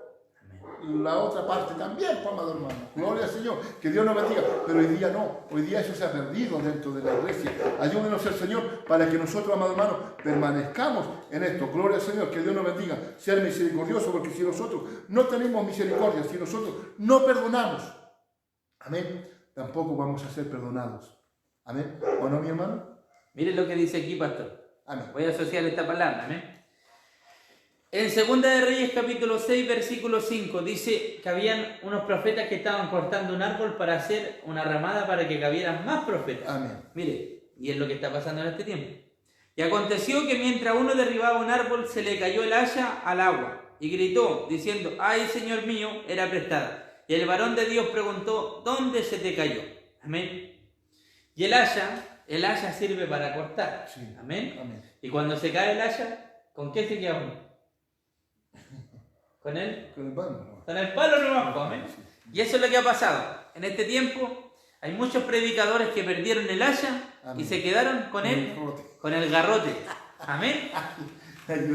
[SPEAKER 3] la otra parte también, amado hermano. Gloria al Señor, que Dios nos bendiga. Pero hoy día no, hoy día eso se ha perdido dentro de la iglesia. Ayúdenos el Señor para que nosotros, amado hermano, permanezcamos en esto. Gloria al Señor, que Dios nos bendiga. Ser misericordioso, porque si nosotros no tenemos misericordia, si nosotros no perdonamos, amén, tampoco vamos a ser perdonados. Amén. ¿O no, mi hermano?
[SPEAKER 2] Mire lo que dice aquí, pastor.
[SPEAKER 3] Amén.
[SPEAKER 2] Voy a asociar esta palabra, amén. En 2 de Reyes capítulo 6 versículo 5 dice que habían unos profetas que estaban cortando un árbol para hacer una ramada para que cabieran más profetas.
[SPEAKER 3] Amén.
[SPEAKER 2] Mire, y es lo que está pasando en este tiempo. Y aconteció que mientras uno derribaba un árbol se le cayó el haya al agua y gritó diciendo: ¡ay, Señor mío, era prestada! Y el varón de Dios preguntó: ¿dónde se te cayó? Amén. Y el haya sirve para cortar.
[SPEAKER 3] Sí.
[SPEAKER 2] Amén.
[SPEAKER 3] Amén.
[SPEAKER 2] Y cuando se cae el haya, ¿con qué se queda uno? ¿Con él?
[SPEAKER 3] Con el pan, ¿no?
[SPEAKER 2] Con el palo nomás, amén. Y eso es lo que ha pasado. En este tiempo hay muchos predicadores que perdieron el haya
[SPEAKER 3] Amén.
[SPEAKER 2] y se quedaron con el garrote. Amén.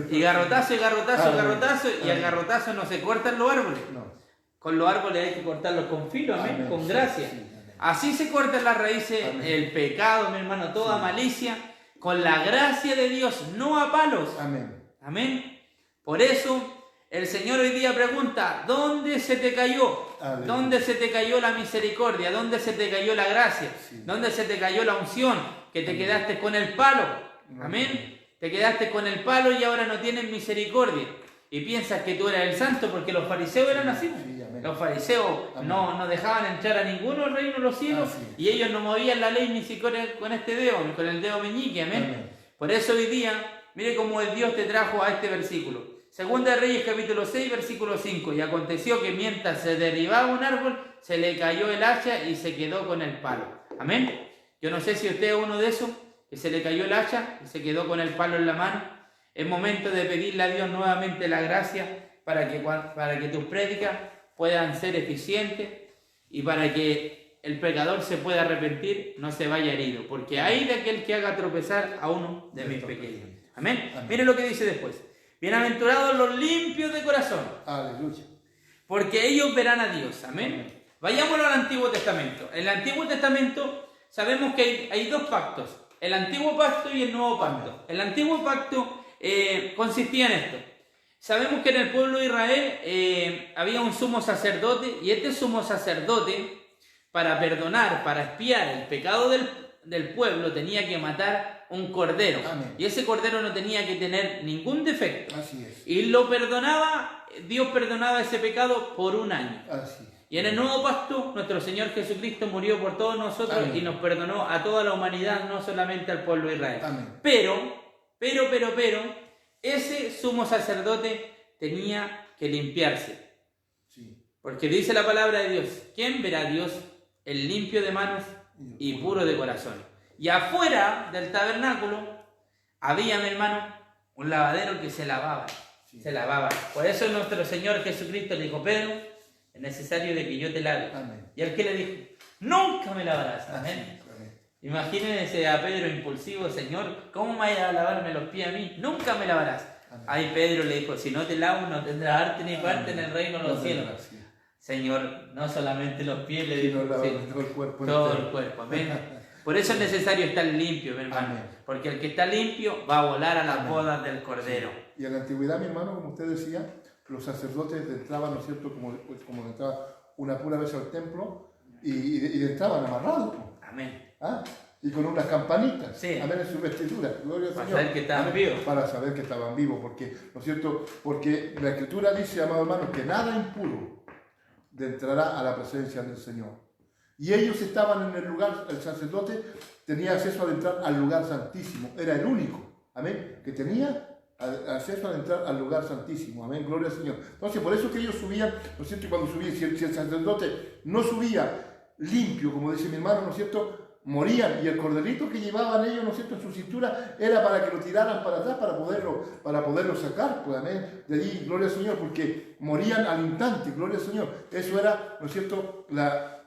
[SPEAKER 2] Y garrotazo,
[SPEAKER 3] Amén.
[SPEAKER 2] y al
[SPEAKER 3] Amén.
[SPEAKER 2] garrotazo no se cortan los árboles.
[SPEAKER 3] No.
[SPEAKER 2] Con los árboles hay que cortarlos con filo, amén,
[SPEAKER 3] Amén.
[SPEAKER 2] con
[SPEAKER 3] Sí,
[SPEAKER 2] gracia.
[SPEAKER 3] sí, amén.
[SPEAKER 2] Así se cortan las raíces,
[SPEAKER 3] Amén.
[SPEAKER 2] el pecado, mi hermano, toda
[SPEAKER 3] Sí.
[SPEAKER 2] malicia, con la gracia de Dios, no a palos.
[SPEAKER 3] Amén.
[SPEAKER 2] Amén. Por eso el Señor hoy día pregunta: ¿dónde se te cayó?
[SPEAKER 3] Aleluya.
[SPEAKER 2] ¿Dónde se te cayó la misericordia? ¿Dónde se te cayó la gracia?
[SPEAKER 3] Sí.
[SPEAKER 2] ¿Dónde se te cayó la unción? Que te quedaste con el palo. Amén. Te quedaste con el palo y ahora no tienes misericordia. Y piensas que tú eras el santo, porque los fariseos eran así.
[SPEAKER 3] Sí, amén.
[SPEAKER 2] Los fariseos
[SPEAKER 3] Amén.
[SPEAKER 2] no dejaban entrar a ninguno al reino de los cielos,
[SPEAKER 3] Así es.
[SPEAKER 2] y ellos no movían la ley ni siquiera con este dedo, ni con el dedo meñique. Amén.
[SPEAKER 3] Amén.
[SPEAKER 2] Por eso hoy día, mire cómo el Dios te trajo a este versículo. 2 de Reyes capítulo 6 versículo 5. Y aconteció que mientras se derribaba un árbol, se le cayó el hacha y se quedó con el palo. Amén. Yo no sé si usted es uno de esos, que se le cayó el hacha y se quedó con el palo en la mano. Es momento de pedirle a Dios nuevamente la gracia para que tus prédicas puedan ser eficientes y para que el pecador se pueda arrepentir, no se vaya herido. Porque hay de aquel que haga tropezar a uno de mis pequeños. Amén.
[SPEAKER 3] Amén.
[SPEAKER 2] Mire lo que dice después. Bienaventurados los limpios de corazón,
[SPEAKER 3] Aleluya.
[SPEAKER 2] porque ellos verán a Dios. Amén. Vayámonos al Antiguo Testamento. En el Antiguo Testamento sabemos que hay dos pactos. el antiguo pacto y el nuevo pacto. El antiguo pacto consistía en esto. Sabemos que en el pueblo de Israel había un sumo sacerdote, y este sumo sacerdote, para perdonar, para expiar el pecado del pueblo, tenía que matar un cordero.
[SPEAKER 3] Amén.
[SPEAKER 2] Y ese cordero no tenía que tener ningún defecto.
[SPEAKER 3] Así es.
[SPEAKER 2] Y lo perdonaba, Dios perdonaba ese pecado por un año.
[SPEAKER 3] Así es.
[SPEAKER 2] Y en el nuevo pacto, nuestro Señor Jesucristo murió por todos nosotros.
[SPEAKER 3] Amén.
[SPEAKER 2] Y nos perdonó a toda la humanidad, no solamente al pueblo de Israel.
[SPEAKER 3] Amén.
[SPEAKER 2] Pero, ese sumo sacerdote tenía que limpiarse.
[SPEAKER 3] Sí.
[SPEAKER 2] Porque dice la palabra de Dios: ¿quién verá a Dios? El limpio de manos y puro de corazón. Y afuera del tabernáculo había, mi hermano, un lavadero que se lavaba.
[SPEAKER 3] Sí.
[SPEAKER 2] Se lavaba. Por eso nuestro Señor Jesucristo le dijo: Pedro, es necesario de que yo te lave.
[SPEAKER 3] Amén.
[SPEAKER 2] Y al que le dijo: nunca me lavarás. Amén.
[SPEAKER 3] Amén.
[SPEAKER 2] Imagínense a Pedro impulsivo: Señor, ¿cómo me vayas a lavarme los pies a mí? Nunca me lavarás.
[SPEAKER 3] Amén.
[SPEAKER 2] Ahí Pedro le dijo: si no te lavo, no tendrás arte ni parte en el reino de los cielos.
[SPEAKER 3] Sí.
[SPEAKER 2] Señor, no solamente los pies, le
[SPEAKER 3] Sí,
[SPEAKER 2] dijo,
[SPEAKER 3] no,
[SPEAKER 2] sí,
[SPEAKER 3] todo el cuerpo.
[SPEAKER 2] todo
[SPEAKER 3] entero.
[SPEAKER 2] el cuerpo. Amén. Por eso es necesario estar limpio, mi hermano.
[SPEAKER 3] Amén.
[SPEAKER 2] Porque el que está limpio va a volar a las
[SPEAKER 3] Amén.
[SPEAKER 2] bodas del Cordero.
[SPEAKER 3] Y en la antigüedad, mi hermano, como usted decía, los sacerdotes entraban, ¿no es cierto?, como entraba una pura vez al templo, y entraban amarrados.
[SPEAKER 2] Amén.
[SPEAKER 3] ¿Ah? Y con unas campanitas,
[SPEAKER 2] Sí.
[SPEAKER 3] amén, en su vestidura, gloria al
[SPEAKER 2] Para
[SPEAKER 3] Señor.
[SPEAKER 2] saber que estaban
[SPEAKER 3] Amén.
[SPEAKER 2] vivos.
[SPEAKER 3] Para saber que estaban vivos, porque, ¿no es cierto? Porque la Escritura dice, amado hermano, que nada impuro entrará a la presencia del Señor. Y ellos estaban en el lugar, el sacerdote tenía acceso a entrar al lugar santísimo, era el único, amén, que tenía acceso a entrar al lugar santísimo, amén, gloria al Señor. Entonces, por eso que ellos subían, ¿no es cierto? Y cuando subían, si el sacerdote no subía limpio, como dice mi hermano, ¿no es cierto?, morían, y el corderito que llevaban ellos, ¿no es cierto?, en su cintura, era para que lo tiraran para atrás, para poderlo sacar, pues, amén, de allí, gloria al Señor, porque morían al instante, gloria al Señor. Eso era, ¿no es cierto?, la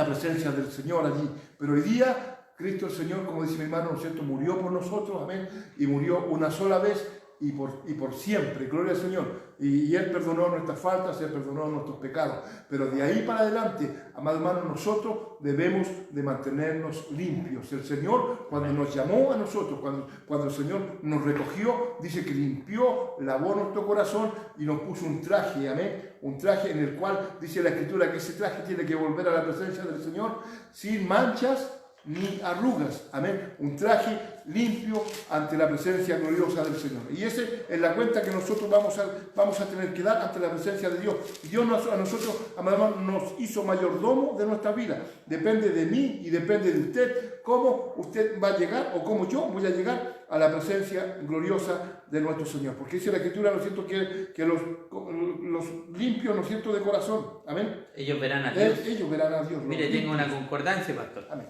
[SPEAKER 3] presencia del Señor allí. Pero hoy día, Cristo el Señor, como dice mi hermano, ¿no es cierto?, murió por nosotros, amén, y murió una sola vez, y por siempre, gloria al Señor. Y Él perdonó nuestras faltas, Él perdonó nuestros pecados. Pero de ahí para adelante, amado hermano, nosotros debemos de mantenernos limpios. El Señor, cuando nos llamó a nosotros, cuando el Señor nos recogió, dice que limpió, lavó nuestro corazón y nos puso un traje, amén. Un traje en el cual dice la Escritura que ese traje tiene que volver a la presencia del Señor sin manchas ni arrugas, amén, un traje limpio ante la presencia gloriosa del Señor. Y esa es la cuenta que nosotros vamos a tener que dar ante la presencia de Dios. Dios a nosotros, amado, nos hizo mayordomo de nuestra vida. Depende de mí y depende de usted cómo usted va a llegar, o cómo yo voy a llegar a la presencia gloriosa de nuestro Señor. Porque dice la Escritura, ¿no es cierto?, que los limpios, ¿no es cierto?, de corazón, amén,
[SPEAKER 2] Ellos verán a Dios.
[SPEAKER 3] ellos verán a Dios.
[SPEAKER 2] Mire, tengo una concordancia, pastor.
[SPEAKER 3] Amén.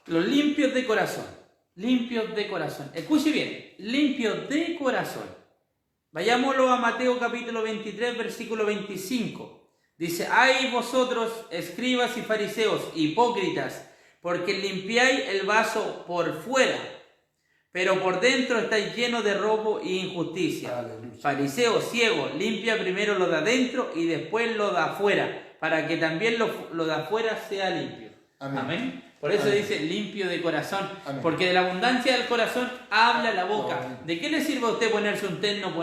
[SPEAKER 2] Los limpios de corazón. Limpios de corazón. Escuche bien. Limpios de corazón. Vayámoslo a Mateo capítulo 23, versículo 25. Dice: ay vosotros, escribas y fariseos, hipócritas, porque limpiáis el vaso por fuera, pero por dentro estáis llenos de robo e injusticia.
[SPEAKER 3] Aleluya.
[SPEAKER 2] Fariseo ciego, limpia primero lo de adentro y después lo de afuera, para que también lo de afuera sea limpio.
[SPEAKER 3] Amén.
[SPEAKER 2] Amén. Por eso
[SPEAKER 3] Amén.
[SPEAKER 2] dice limpio de corazón,
[SPEAKER 3] Amén.
[SPEAKER 2] porque de la abundancia del corazón habla la boca.
[SPEAKER 3] Amén.
[SPEAKER 2] ¿De qué le sirve a usted ponerse un terno,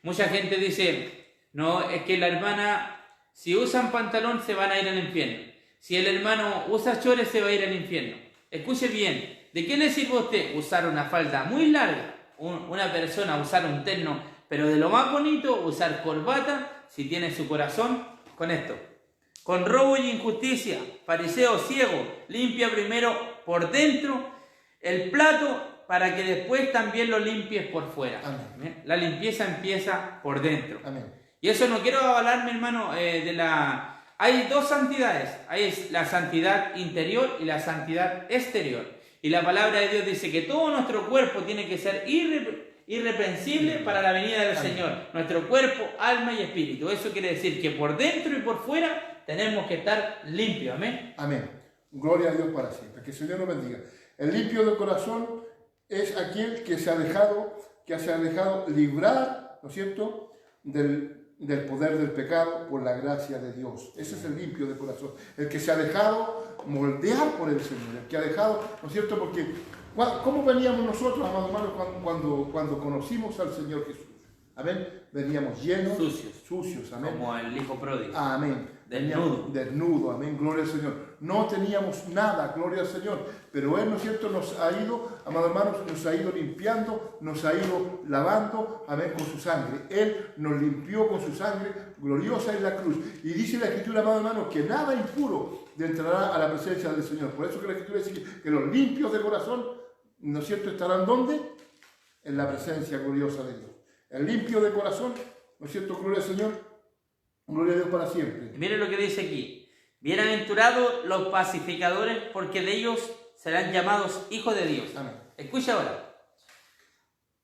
[SPEAKER 2] Mucha gente dice: no, es que la hermana, si usan pantalón se van a ir al infierno. Si el hermano usa chores se va a ir al infierno. Escuche bien, ¿de qué le sirve a usted usar una falda muy larga? Una persona usar un terno, pero de lo más bonito, usar corbata, si tiene su corazón con esto. Con robo y injusticia, fariseo ciego, limpia primero por dentro el plato para que después también lo limpies por fuera.
[SPEAKER 3] Amén.
[SPEAKER 2] La limpieza empieza por dentro.
[SPEAKER 3] Amén.
[SPEAKER 2] Y eso no quiero avalar, mi hermano, Hay dos santidades. Hay la santidad interior y la santidad exterior. Y la palabra de Dios dice que todo nuestro cuerpo tiene que ser irreprensible para la venida del
[SPEAKER 3] Amén.
[SPEAKER 2] Señor. Nuestro cuerpo, alma y espíritu. Eso quiere decir que por dentro y por fuera tenemos que estar limpios. Amén.
[SPEAKER 3] Amén. Gloria a Dios para siempre. Que el Señor nos bendiga. El limpio de corazón es aquel que se ha dejado librar, ¿no es cierto?, del del poder del pecado por la gracia de Dios. Ese es el limpio de corazón, el que se ha dejado moldear por el Señor, el que ha dejado, ¿no es cierto? Porque ¿cómo veníamos nosotros, amados hermanos, cuando conocimos al Señor Jesús? Amén. Veníamos llenos, sucios, amén.
[SPEAKER 2] Como el hijo pródigo.
[SPEAKER 3] Amén.
[SPEAKER 2] Desnudo.
[SPEAKER 3] Amén, gloria al Señor. No teníamos nada, gloria al Señor, pero Él, ¿no es cierto?, nos ha ido, amados hermanos, nos ha ido limpiando, nos ha ido lavando, amén, con su sangre. Él nos limpió con su sangre gloriosa en la cruz. Y dice la Escritura, amados hermanos, que nada impuro entrará a la presencia del Señor. Por eso que la Escritura dice que los limpios de corazón, ¿no es cierto?, estarán ¿dónde? En la presencia gloriosa de Dios. El limpio de corazón, ¿no es cierto?, gloria al Señor, gloria a Dios para siempre.
[SPEAKER 2] Y miren lo que dice aquí. Bienaventurados los pacificadores, porque de ellos serán llamados hijos de Dios.
[SPEAKER 3] Amén.
[SPEAKER 2] Escucha ahora.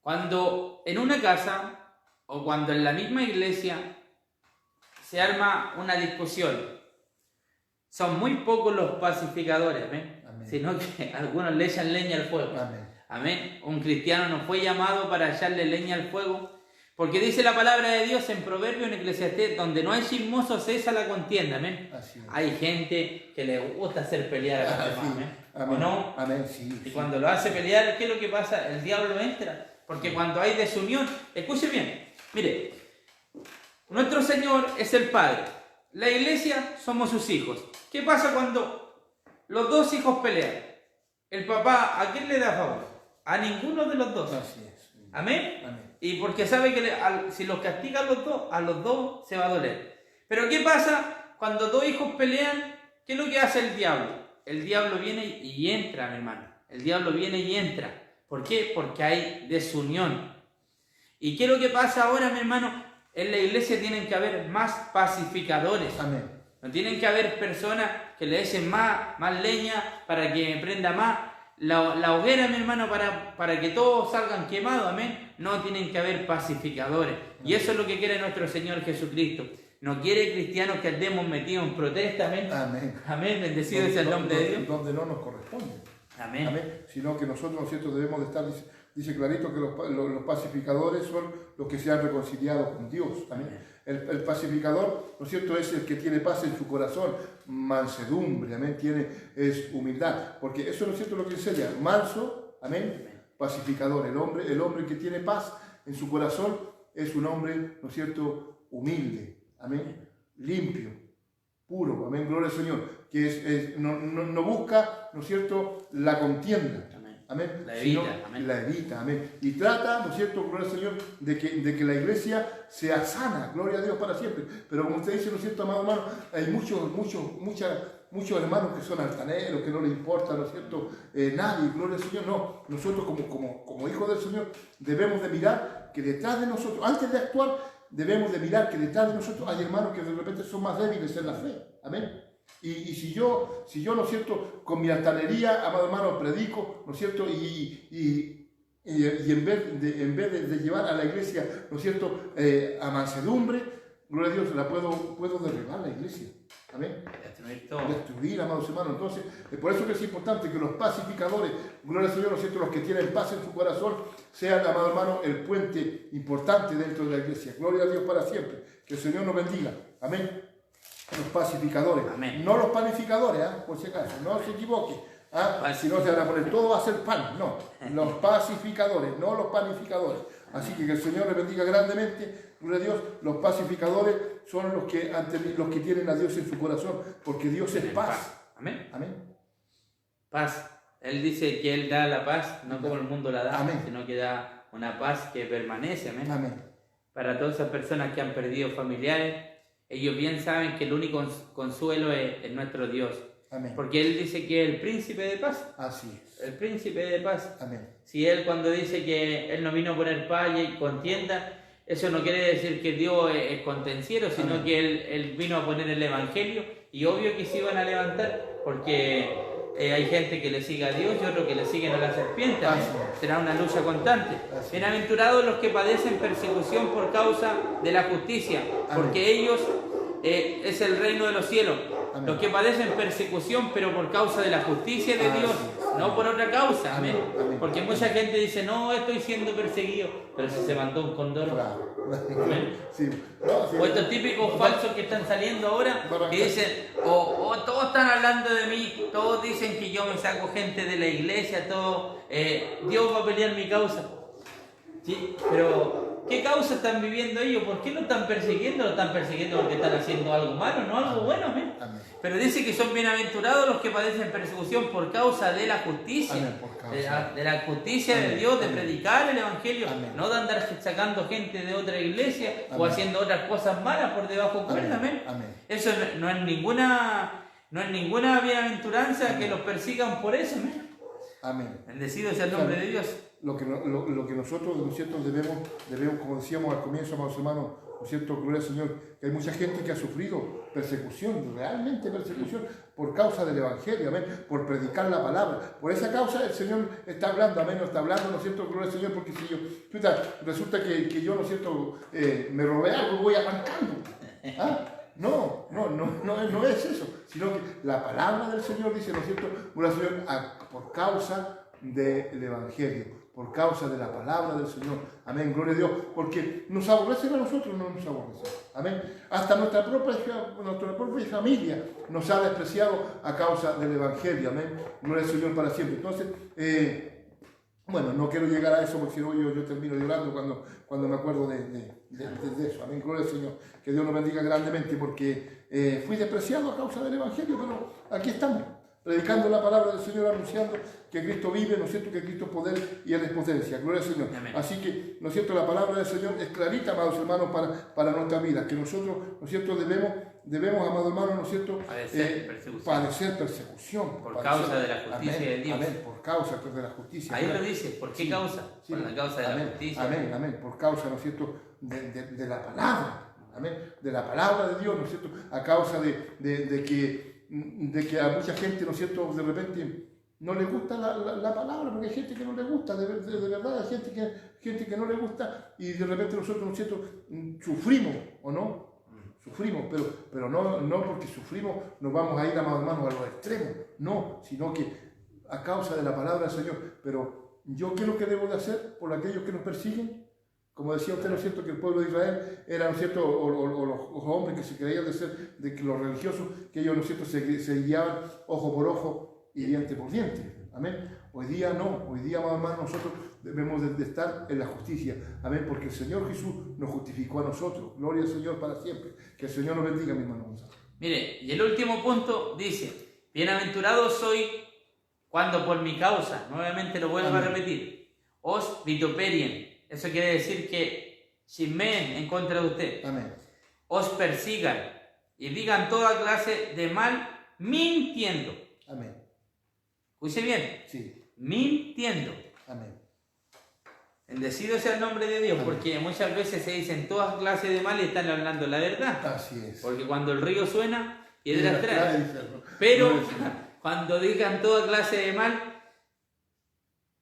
[SPEAKER 2] Cuando en una casa o cuando en la misma iglesia se arma una discusión, son muy pocos los pacificadores, ¿ven?
[SPEAKER 3] Amén.
[SPEAKER 2] Sino que algunos le echan leña al fuego.
[SPEAKER 3] Amén.
[SPEAKER 2] Amén. Un cristiano no fue llamado para echarle leña al fuego, porque dice la palabra de Dios en Proverbios, en Eclesiastés, donde no hay chismoso cesa la contienda. Amén. Hay gente que le gusta hacer pelear a los demás. Amén.
[SPEAKER 3] Amén.
[SPEAKER 2] ¿O no?
[SPEAKER 3] Amén, sí.
[SPEAKER 2] Y cuando lo hace pelear, ¿qué es lo que pasa? El diablo entra. Porque cuando hay desunión, escuche bien, mire, nuestro Señor es el Padre, la iglesia somos sus hijos. ¿Qué pasa cuando los dos hijos pelean? El papá, ¿a quién le da favor? A ninguno de los dos.
[SPEAKER 3] Así es.
[SPEAKER 2] Amén.
[SPEAKER 3] Amén.
[SPEAKER 2] Y porque sabe que si los castiga a los dos se va a doler. Pero ¿qué pasa cuando dos hijos pelean? ¿Qué es lo que hace el diablo? El diablo viene y entra, mi hermano. El diablo viene y entra. ¿Por qué? Porque hay desunión. ¿Y qué es lo que pasa ahora, mi hermano? En la iglesia tienen que haber más pacificadores.
[SPEAKER 3] Amén.
[SPEAKER 2] No tienen que haber personas que le echen más leña para que prenda más la hoguera, mi hermano, para que todos salgan quemados, amén. No tienen que haber pacificadores. Y eso es lo que quiere nuestro Señor Jesucristo. No quiere cristianos que andemos metidos en protesta, amén.
[SPEAKER 3] Amén.
[SPEAKER 2] Amén, bendecido sea el nombre de Dios.
[SPEAKER 3] Donde no nos corresponde.
[SPEAKER 2] Amén.
[SPEAKER 3] Amén. Sino que nosotros, ¿no es cierto?, debemos de estar, dice clarito que los pacificadores son los que se han reconciliado con Dios. Amén. El pacificador, ¿no es cierto?, es el que tiene paz en su corazón, mansedumbre, amén, es humildad, porque eso, ¿no es cierto?, lo que enseña, manso, amén, pacificador, el hombre que tiene paz en su corazón es un hombre, ¿no es cierto?, humilde, amén, limpio, puro, amén, gloria al Señor, que no busca, ¿no es cierto?, la contienda. Amén.
[SPEAKER 2] La evita, amén.
[SPEAKER 3] La evita, amén. Y trata, ¿no es cierto?, gloria al Señor, de que la iglesia sea sana, gloria a Dios para siempre. Pero como usted dice, ¿no es cierto, amado hermano? Hay muchos hermanos que son altaneros, que no les importa, ¿no es cierto?, nadie, gloria al Señor. No, nosotros como hijos del Señor debemos de mirar que detrás de nosotros, antes de actuar, debemos de mirar que detrás de nosotros hay hermanos que de repente son más débiles en la fe, amén. Y si yo, ¿no es cierto?, con mi altanería, amado hermano, predico, ¿no es cierto?, y en vez de llevar a la iglesia, ¿no es cierto?, a mansedumbre, gloria a Dios, puedo derribar la iglesia. Amén. Destruir, amados hermanos. Entonces, por eso que es importante que los pacificadores, gloria al Señor, ¿no es cierto?, los que tienen paz en su corazón, sean, amado hermano, el puente importante dentro de la iglesia. Gloria a Dios para siempre. Que el Señor nos bendiga. Amén. Los pacificadores,
[SPEAKER 2] amén.
[SPEAKER 3] No los panificadores, por si acaso, no se equivoque, si no se van a poner todo va a ser pan, no, los pacificadores, no los panificadores. Así que el Señor les bendiga grandemente, gloria a Dios. Los pacificadores son los que tienen a Dios en su corazón, porque Dios es paz.
[SPEAKER 2] Amén.
[SPEAKER 3] Amén.
[SPEAKER 2] Paz. Él dice que Él da la paz, no como el mundo la da,
[SPEAKER 3] amén,
[SPEAKER 2] sino que da una paz que permanece. Amén.
[SPEAKER 3] Amén.
[SPEAKER 2] Para todas esas personas que han perdido familiares, ellos bien saben que el único consuelo es nuestro Dios.
[SPEAKER 3] Amén.
[SPEAKER 2] Porque Él dice que es el príncipe de paz.
[SPEAKER 3] Así es.
[SPEAKER 2] El príncipe de paz.
[SPEAKER 3] Amén.
[SPEAKER 2] Si Él cuando dice que Él no vino a poner paz y contienda, eso no quiere decir que Dios es contenciero, sino amén, que Él vino a poner el Evangelio. Y obvio que se iban a levantar, porque hay gente que le sigue a Dios y otros que le siguen a la serpiente. Será una lucha constante. Bienaventurados los que padecen persecución por causa de la justicia, porque ellos es el reino de los cielos.
[SPEAKER 3] Amén.
[SPEAKER 2] Los que padecen persecución, pero por causa de la justicia de Dios, no por otra causa. Amén.
[SPEAKER 3] Amén.
[SPEAKER 2] Porque mucha gente dice, no, estoy siendo perseguido, pero si se mandó un cóndor.
[SPEAKER 3] Claro.
[SPEAKER 2] Amén.
[SPEAKER 3] Sí. No, sí.
[SPEAKER 2] O estos típicos falsos que están saliendo ahora, que dicen, todos están hablando de mí, todos dicen que yo me saco gente de la iglesia, Dios va a pelear mi causa. Sí, pero ¿qué causa están viviendo ellos? ¿Por qué lo están persiguiendo? Lo están persiguiendo porque están haciendo algo malo, no algo bueno. Amén.
[SPEAKER 3] Amén.
[SPEAKER 2] Pero dice que son bienaventurados los que padecen persecución por causa de la justicia.
[SPEAKER 3] Amén, por causa.
[SPEAKER 2] De la justicia
[SPEAKER 3] Amén.
[SPEAKER 2] de Dios, de
[SPEAKER 3] Amén.
[SPEAKER 2] predicar el evangelio,
[SPEAKER 3] Amén.
[SPEAKER 2] no de andar sacando gente de otra iglesia o
[SPEAKER 3] Amén.
[SPEAKER 2] haciendo otras cosas malas por debajo cuerda. Amén.
[SPEAKER 3] Amén.
[SPEAKER 2] Eso no es ninguna bienaventuranza que los persigan por eso. Amén.
[SPEAKER 3] Amén.
[SPEAKER 2] Bendecido sea el nombre de Dios.
[SPEAKER 3] Lo que nosotros, ¿no es cierto?, debemos, como decíamos al comienzo, amados hermanos, ¿no es cierto?, gloria al Señor, que hay mucha gente que ha sufrido persecución, realmente persecución, por causa del Evangelio, amén, por predicar la palabra. Por esa causa el Señor está hablando, amén, no está hablando, ¿no es cierto?, gloria al Señor, porque si resulta que yo, ¿no es cierto?, me robé algo, voy arrancando. ¿Ah? No es eso, sino que la palabra del Señor dice, ¿no es cierto?, gloria al Señor, por causa del Evangelio, por causa de la palabra del Señor, amén, gloria a Dios, porque nos aborrecen a nosotros, no nos aborrecen, amén, hasta nuestra propia familia nos ha despreciado a causa del Evangelio, amén, gloria al Señor para siempre. Entonces, bueno, no quiero llegar a eso porque si no yo termino llorando cuando me acuerdo de eso, amén, gloria al Señor, que Dios nos bendiga grandemente porque fui despreciado a causa del Evangelio, pero aquí estamos, predicando la palabra del Señor, anunciando que Cristo vive, ¿no es cierto?, que Cristo es poder y Él es potencia. Gloria al Señor.
[SPEAKER 2] Amén.
[SPEAKER 3] Así que, ¿no es cierto?, la palabra del Señor es clarita, amados hermanos, para nuestra vida, que nosotros, ¿no es cierto?, debemos, amados hermanos, ¿no es cierto?, padecer persecución.
[SPEAKER 2] Por causa de la justicia
[SPEAKER 3] amén,
[SPEAKER 2] de Dios.
[SPEAKER 3] Amén, por causa de la justicia.
[SPEAKER 2] Ahí lo dice, ¿por qué causa?
[SPEAKER 3] Sí,
[SPEAKER 2] Por la causa de
[SPEAKER 3] amén,
[SPEAKER 2] la justicia.
[SPEAKER 3] Amén, amén, por causa, ¿no es cierto?, de la palabra. Amén, de la palabra de Dios, ¿no es cierto?, a causa de que a mucha gente, ¿no es cierto?, de repente no le gusta la palabra, porque hay gente que no le gusta, de verdad, hay gente que no le gusta, y de repente nosotros, ¿no es cierto?, sufrimos, ¿o no? Sufrimos, pero no porque sufrimos nos vamos a ir, amados hermanos, a los extremos, no, sino que a causa de la palabra del Señor. Pero yo, ¿qué es lo que debo de hacer por aquellos que nos persiguen? Como decía usted, ¿no es cierto?, que el pueblo de Israel era, ¿no es cierto?, o los hombres que se creían de que los religiosos, que ellos, ¿no es cierto?, se guiaban ojo por ojo y diente por diente. Amén. Hoy día no, hoy día, amados hermanos, nosotros debemos de estar en la justicia. Amén, porque el Señor Jesús nos justificó a nosotros. Gloria al Señor para siempre. Que el Señor nos bendiga, mi hermano Gonzalo.
[SPEAKER 2] Mire, y el último punto dice, bienaventurado soy cuando por mi causa, nuevamente lo vuelvo a repetir, os vituperien. Eso quiere decir que chismeen en contra de usted.
[SPEAKER 3] Amén.
[SPEAKER 2] Os persigan y digan toda clase de mal mintiendo.
[SPEAKER 3] Amén.
[SPEAKER 2] Escuche bien,
[SPEAKER 3] Sí.
[SPEAKER 2] mintiendo.
[SPEAKER 3] Amén.
[SPEAKER 2] Bendecido sea el nombre de Dios,
[SPEAKER 3] Amén.
[SPEAKER 2] porque muchas veces se dicen todas clases de mal y están hablando la verdad.
[SPEAKER 3] Así es.
[SPEAKER 2] Porque cuando el río suena, piedras trae.
[SPEAKER 3] Trae.
[SPEAKER 2] Pero
[SPEAKER 3] Gloria al Señor.
[SPEAKER 2] cuando digan toda clase de mal,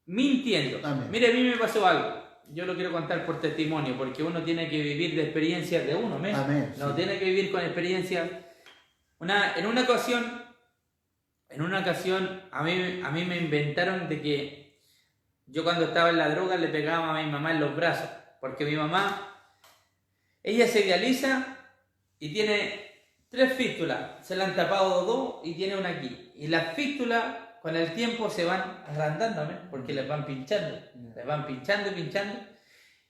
[SPEAKER 2] mintiendo.
[SPEAKER 3] Amén.
[SPEAKER 2] Mire, a mí me pasó algo. Yo lo quiero contar por testimonio, porque uno tiene que vivir de experiencias de uno. ¿ves?
[SPEAKER 3] Amén,
[SPEAKER 2] No
[SPEAKER 3] sí.
[SPEAKER 2] tiene que vivir con experiencias. En una ocasión, a mí me inventaron de que yo cuando estaba en la droga le pegaba a mi mamá en los brazos, porque mi mamá, ella se dializa y tiene 3 fístulas, se le han tapado 2 y tiene una aquí. Y las fístulas con el tiempo se van agrandando, ¿ves? Porque les van pinchando, pinchando.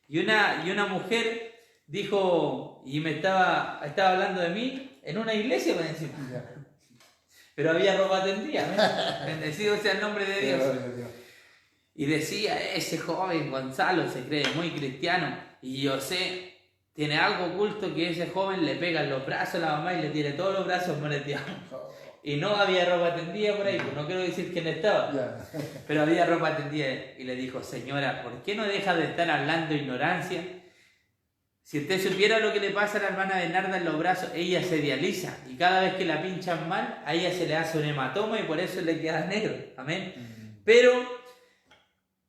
[SPEAKER 2] Y una mujer dijo, y me estaba hablando de mí en una iglesia, por encima. Pero había ropa tendida, ¿ves? Bendecido sea el nombre de Dios.
[SPEAKER 3] Gloria a Dios.
[SPEAKER 2] Y decía, ese joven Gonzalo se cree muy cristiano y yo sé, tiene algo oculto que ese joven le pega en los brazos a la mamá y le tiene todos los brazos moreteados. Y no había ropa tendida por ahí, pues no quiero decir quién estaba,
[SPEAKER 3] Ya.
[SPEAKER 2] pero había ropa tendida. Y le dijo, señora, ¿por qué no deja de estar hablando ignorancia? Si usted supiera lo que le pasa a la hermana Bernarda en los brazos, ella se dializa y cada vez que la pinchan mal, a ella se le hace un hematoma y por eso le queda negro. Amén. Pero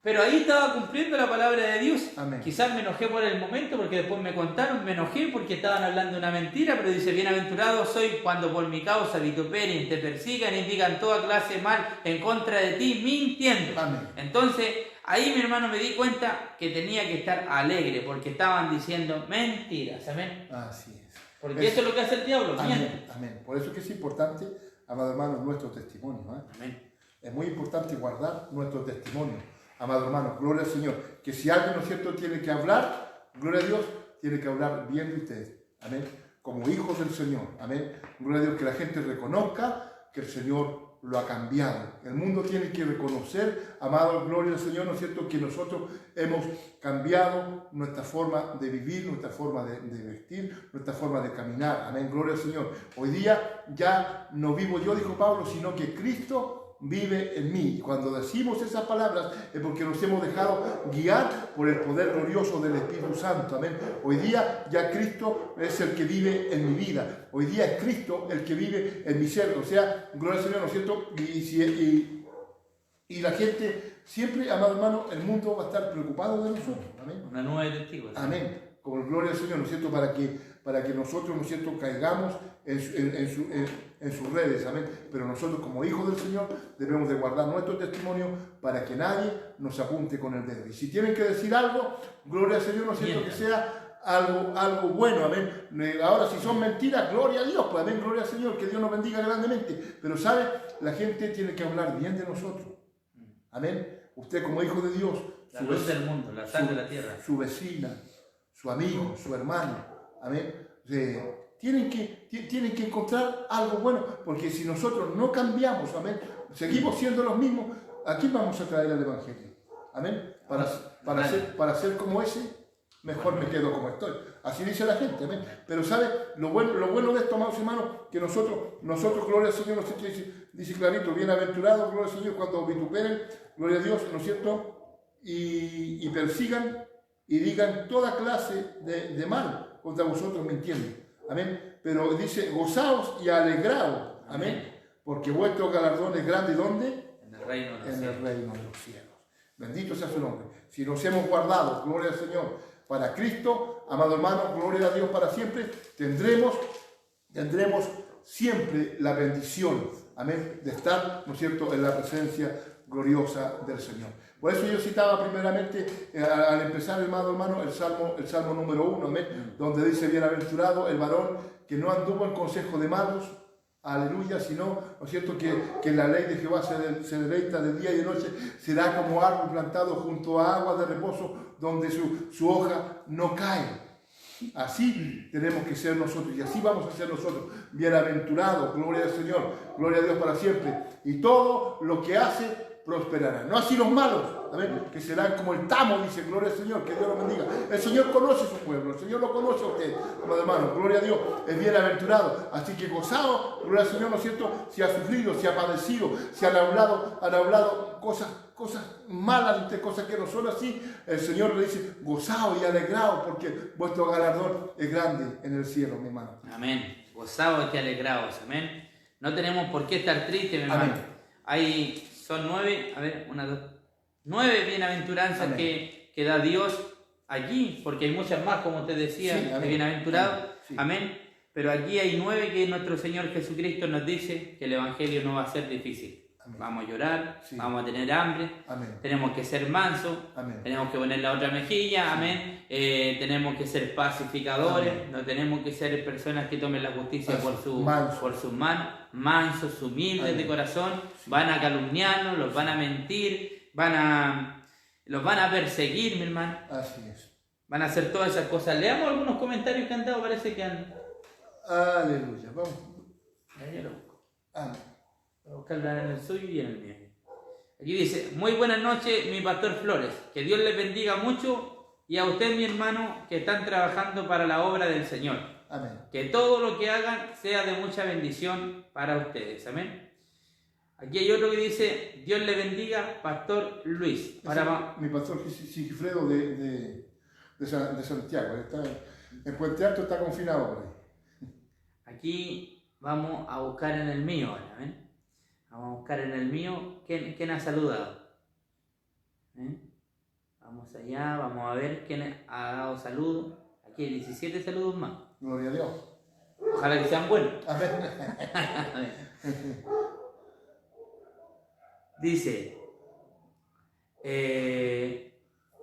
[SPEAKER 2] Pero ahí estaba cumpliendo la palabra de Dios.
[SPEAKER 3] Amén.
[SPEAKER 2] Quizás me enojé por el momento porque después me contaron, me enojé porque estaban hablando una mentira, pero dice, bienaventurado soy cuando por mi causa vituperien, te persigan y digan toda clase de mal en contra de ti, mintiendo.
[SPEAKER 3] Amén.
[SPEAKER 2] Entonces, ahí mi hermano me di cuenta que tenía que estar alegre porque estaban diciendo mentiras. Amén.
[SPEAKER 3] Así es.
[SPEAKER 2] Porque eso es lo que hace el diablo, miente.
[SPEAKER 3] Amén. Amén. Por eso que es importante, amado hermano, nuestro testimonio.
[SPEAKER 2] Amén.
[SPEAKER 3] Es muy importante guardar nuestro testimonio. Amado hermano, gloria al Señor. Que si alguien, ¿no es cierto?, tiene que hablar, gloria a Dios, tiene que hablar bien de ustedes. Amén. Como hijos del Señor. Amén. Gloria a Dios, que la gente reconozca que el Señor lo ha cambiado. El mundo tiene que reconocer, amado, gloria al Señor, ¿no es cierto?, que nosotros hemos cambiado nuestra forma de vivir, nuestra forma de vestir, nuestra forma de caminar. Amén. Gloria al Señor. Hoy día ya no vivo yo, dijo Pablo, sino que Cristo vive en mí. Y cuando decimos esas palabras es porque nos hemos dejado guiar por el poder glorioso del Espíritu Santo. Amén. Hoy día ya Cristo es el que vive en mi vida. Hoy día es Cristo el que vive en mi ser. O sea, gloria al Señor, ¿no es cierto? Y la gente siempre, amado hermano, el mundo va a estar preocupado de nosotros. Amén.
[SPEAKER 2] Una nube de testigos.
[SPEAKER 3] Amén. Con gloria al Señor, ¿no es cierto? Para que nosotros, ¿no es cierto?, caigamos en sus redes. Amén. Pero nosotros, como hijos del Señor, debemos de guardar nuestro testimonio para que nadie nos apunte con el dedo. Y si tienen que decir algo, gloria al Señor, ¿no es cierto?, que sea algo bueno. Amén. Ahora, si son mentiras, gloria a Dios. Pues amén, gloria al Señor, que Dios nos bendiga grandemente. Pero, ¿sabe? La gente tiene que hablar bien de nosotros. Amén. Usted, como hijo de Dios,
[SPEAKER 2] La luz del mundo, la sal de la tierra.
[SPEAKER 3] Su vecina, su amigo, su hermano. Amén. Tienen que encontrar algo bueno, porque si nosotros no cambiamos, amén, seguimos siendo los mismos, ¿a quién vamos a traer al Evangelio? Amén. Para ser como ese, mejor me quedo como estoy. Así dice la gente, amén. Pero ¿sabe? Lo bueno de esto, amados hermanos, que nosotros, gloria al Señor, dice clarito, bienaventurados, gloria al Señor, cuando vituperen, gloria a Dios, ¿no es cierto?, y persigan y digan toda clase de mal contra vosotros mintiendo. Amén. Pero dice, gozaos y alegraos. Amén. Porque vuestro galardón es grande. ¿Dónde?
[SPEAKER 2] En el reino de los
[SPEAKER 3] En
[SPEAKER 2] cielos.
[SPEAKER 3] el reino de los cielos. Bendito sea su nombre. Si nos hemos guardado, gloria al Señor, para Cristo, amado hermano, gloria a Dios para siempre, tendremos siempre la bendición, amén, de estar, ¿no es cierto?, en la presencia gloriosa del Señor. Por eso yo citaba primeramente, al empezar, amado hermano, el Salmo número 1, amén, donde dice, bienaventurado el varón que no anduvo en consejo de malos, aleluya, sino, ¿no es cierto?, que en la ley de Jehová se deleita de día y de noche, será como árbol plantado junto a aguas de reposo, donde su hoja no cae. Así tenemos que ser nosotros y así vamos a ser nosotros. Bienaventurados, gloria al Señor, gloria a Dios para siempre. Y todo lo que hace prosperará. No así los malos, amén, que serán como el tamo, dice, gloria al Señor, que Dios lo bendiga. El Señor conoce su pueblo, el Señor lo conoce a usted, amado hermano, gloria a Dios, es bienaventurado. Así que gozado, gloria al Señor, ¿no es cierto?, si ha sufrido, si ha padecido, si han hablado cosas malas, cosas que no son así, el Señor le dice, gozaos y alegraos, porque vuestro galardón es grande en el cielo, mi hermano.
[SPEAKER 2] Amén. Gozaos y alegraos. Amén. No tenemos por qué estar tristes, mi hermano. Son 9, a ver, 1, 2, 9 bienaventuranzas que da Dios allí, porque hay muchas más, como te decía,
[SPEAKER 3] sí,
[SPEAKER 2] de bienaventurados.
[SPEAKER 3] Sí.
[SPEAKER 2] Amén. Pero aquí hay 9 que nuestro Señor Jesucristo nos dice que el Evangelio no va a ser difícil.
[SPEAKER 3] Amén.
[SPEAKER 2] Vamos a llorar,
[SPEAKER 3] Sí.
[SPEAKER 2] vamos a tener hambre,
[SPEAKER 3] Amén.
[SPEAKER 2] tenemos que ser mansos,
[SPEAKER 3] Amén.
[SPEAKER 2] tenemos que poner la otra mejilla, amén. Tenemos que ser pacificadores,
[SPEAKER 3] Amén.
[SPEAKER 2] no tenemos que ser personas que tomen la justicia
[SPEAKER 3] Mansos.
[SPEAKER 2] por sus manos, mansos, humildes
[SPEAKER 3] Amén.
[SPEAKER 2] de corazón,
[SPEAKER 3] Sí.
[SPEAKER 2] van a calumniarnos, los van a mentir, los van a perseguir, mi hermano,
[SPEAKER 3] Así es.
[SPEAKER 2] van a hacer todas esas cosas. Leamos algunos comentarios que han dado, parece que han...
[SPEAKER 3] Aleluya. Vamos. Amén.
[SPEAKER 2] Voy a buscarla en el suyo y en el mío. Aquí dice, muy buenas noches, mi pastor Flores. Que Dios les bendiga mucho y a usted, mi hermano, que están trabajando para la obra del Señor.
[SPEAKER 3] Amén.
[SPEAKER 2] Que todo lo que hagan sea de mucha bendición para ustedes. Amén. Aquí hay otro que dice, Dios le bendiga, pastor Luis. Ahora
[SPEAKER 3] Mi pastor Sigifredo de Santiago. Está en Puente Alto, está confinado por ahí.
[SPEAKER 2] aquí vamos a buscar en el mío ahora. Amén. Vamos a buscar en el mío quién ha saludado. Vamos allá, vamos a ver quién ha dado saludos. Aquí hay 17 saludos más.
[SPEAKER 3] Gloria a Dios.
[SPEAKER 2] Ojalá que sean buenos.
[SPEAKER 3] Amén.
[SPEAKER 2] Dice,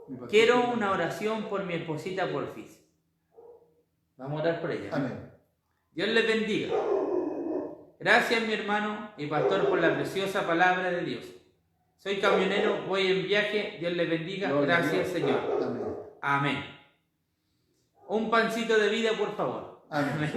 [SPEAKER 3] Mi pastor
[SPEAKER 2] quiero
[SPEAKER 3] Fernando.
[SPEAKER 2] una oración por mi esposita Porfis. Vamos a orar por ella.
[SPEAKER 3] Amén.
[SPEAKER 2] Dios les bendiga. Gracias, mi hermano y pastor, por la preciosa palabra de Dios. Soy camionero, voy en viaje. Dios les bendiga.
[SPEAKER 3] Gloria a
[SPEAKER 2] Gracias,
[SPEAKER 3] Dios.
[SPEAKER 2] Señor.
[SPEAKER 3] Amén.
[SPEAKER 2] Amén. Un pancito de vida, por favor.
[SPEAKER 3] Amén.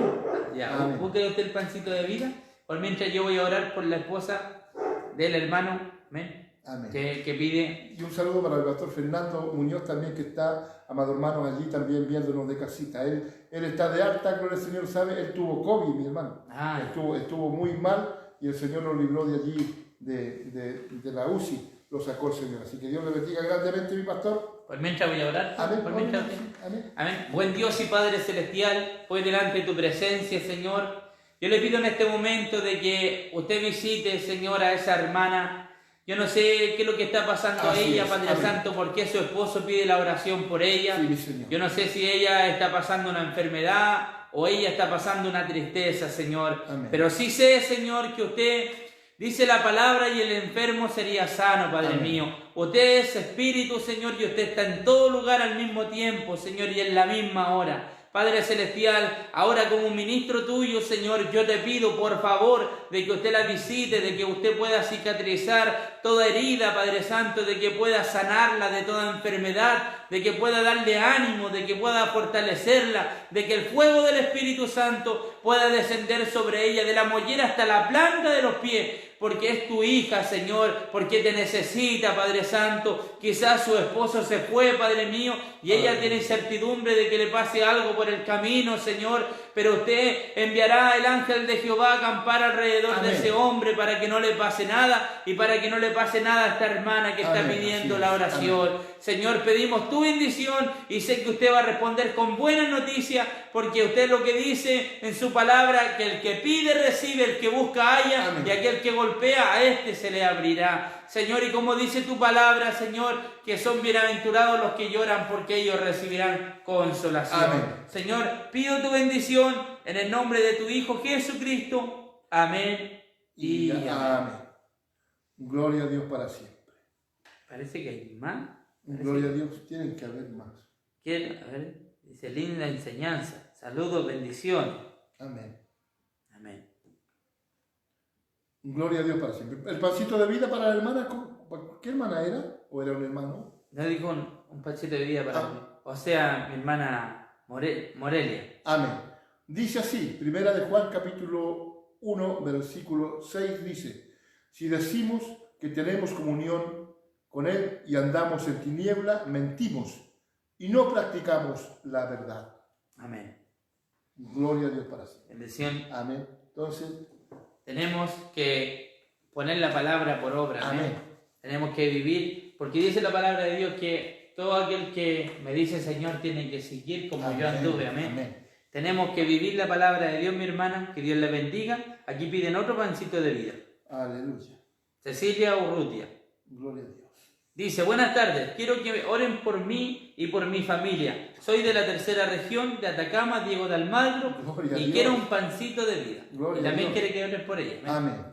[SPEAKER 2] Ya,
[SPEAKER 3] Amén.
[SPEAKER 2] busque usted el pancito de vida. Por mientras yo voy a orar por la esposa del hermano. Amén.
[SPEAKER 3] Amén.
[SPEAKER 2] Que pide.
[SPEAKER 3] Y un saludo para el pastor Fernando Muñoz también, que está, amado hermano, allí también viéndonos de casita. Él está de alta, gloria al Señor, sabe, él tuvo COVID, mi hermano.
[SPEAKER 2] Ah,
[SPEAKER 3] Estuvo muy mal y el Señor lo libró de allí, de la UCI, lo sacó el Señor. Así que Dios le bendiga grandemente, mi pastor.
[SPEAKER 2] por mientras voy a orar.
[SPEAKER 3] Amén.
[SPEAKER 2] Por mientras-
[SPEAKER 3] Amén.
[SPEAKER 2] Amén. Buen Dios y Padre Celestial, voy delante de tu presencia, Señor. Yo le pido en este momento de que usted visite, Señor, a esa hermana. Yo no sé qué es lo que está pasando a
[SPEAKER 3] Así
[SPEAKER 2] ella,
[SPEAKER 3] es.
[SPEAKER 2] Padre
[SPEAKER 3] Amén.
[SPEAKER 2] Santo, por qué su esposo pide la oración por ella.
[SPEAKER 3] Sí, mi Señor.
[SPEAKER 2] Yo no sé si ella está pasando una enfermedad o ella está pasando una tristeza, Señor.
[SPEAKER 3] Amén.
[SPEAKER 2] Pero sí sé, Señor, que usted dice la palabra y el enfermo sería sano, Padre
[SPEAKER 3] Amén.
[SPEAKER 2] mío. Usted es Espíritu, Señor, y usted está en todo lugar al mismo tiempo, Señor, y en la misma hora. Padre Celestial, ahora como ministro tuyo, Señor, yo te pido por favor de que usted la visite, de que usted pueda cicatrizar toda herida, Padre Santo, de que pueda sanarla de toda enfermedad, de que pueda darle ánimo, de que pueda fortalecerla, de que el fuego del Espíritu Santo pueda descender sobre ella, de la mollera hasta la planta de los pies, porque es tu hija, Señor, porque te necesita, Padre Santo. Quizás su esposo se fue, Padre mío, y ella
[SPEAKER 3] Amén.
[SPEAKER 2] tiene incertidumbre de que le pase algo por el camino, Señor, pero usted enviará el ángel de Jehová a acampar alrededor
[SPEAKER 3] Amén.
[SPEAKER 2] de ese hombre para que no le pase nada y para que no le pase nada a esta hermana que está
[SPEAKER 3] Amén.
[SPEAKER 2] pidiendo
[SPEAKER 3] Así
[SPEAKER 2] la
[SPEAKER 3] es.
[SPEAKER 2] oración. Señor, pedimos tu bendición y sé que usted va a responder con buenas noticias, porque usted lo que dice en su palabra, que el que pide recibe, el que busca halla,
[SPEAKER 3] Amén.
[SPEAKER 2] y aquel que golpea a este se le abrirá. Señor, y como dice tu palabra, Señor, que son bienaventurados los que lloran, porque ellos recibirán consolación.
[SPEAKER 3] Amén.
[SPEAKER 2] Señor, pido tu bendición en el nombre de tu Hijo Jesucristo. Amén. Y amén.
[SPEAKER 3] Amén. Gloria a Dios para siempre.
[SPEAKER 2] Parece que hay más.
[SPEAKER 3] Gloria a Dios, tienen que haber más.
[SPEAKER 2] A ver, dice linda enseñanza. Saludos, bendiciones.
[SPEAKER 3] Amén.
[SPEAKER 2] Amén.
[SPEAKER 3] Gloria a Dios para siempre. El pancito de vida para la hermana, ¿qué hermana era? ¿O era un hermano?
[SPEAKER 2] No dijo un pancito de vida para
[SPEAKER 3] Ah.
[SPEAKER 2] mí. O sea, mi hermana Morelia.
[SPEAKER 3] Amén. Dice así, primera de Juan capítulo 1, versículo 6, dice: si decimos que tenemos comunión con Él y andamos en tiniebla, mentimos y no practicamos la verdad.
[SPEAKER 2] Amén.
[SPEAKER 3] Gloria a Dios para siempre.
[SPEAKER 2] Bendición.
[SPEAKER 3] Amén. Entonces,
[SPEAKER 2] Tenemos que poner la palabra por obra. Amén.
[SPEAKER 3] amén.
[SPEAKER 2] Tenemos que vivir, porque dice la palabra de Dios que todo aquel que me dice Señor tiene que seguir como yo anduve. Amén. Tenemos que vivir la palabra de Dios, mi hermana. Que Dios le bendiga. Aquí piden otro pancito de vida.
[SPEAKER 3] Aleluya.
[SPEAKER 2] Cecilia Urrutia.
[SPEAKER 3] Gloria a Dios.
[SPEAKER 2] Dice, buenas tardes, quiero que oren por mí y por mi familia. Soy de la tercera región de Atacama, Diego de Almagro,
[SPEAKER 3] Gloria a
[SPEAKER 2] y
[SPEAKER 3] Dios.
[SPEAKER 2] quiero un pancito de vida.
[SPEAKER 3] Gloria
[SPEAKER 2] Y
[SPEAKER 3] a
[SPEAKER 2] también
[SPEAKER 3] Dios.
[SPEAKER 2] quiere que oren por ella. Amén.
[SPEAKER 3] Amén.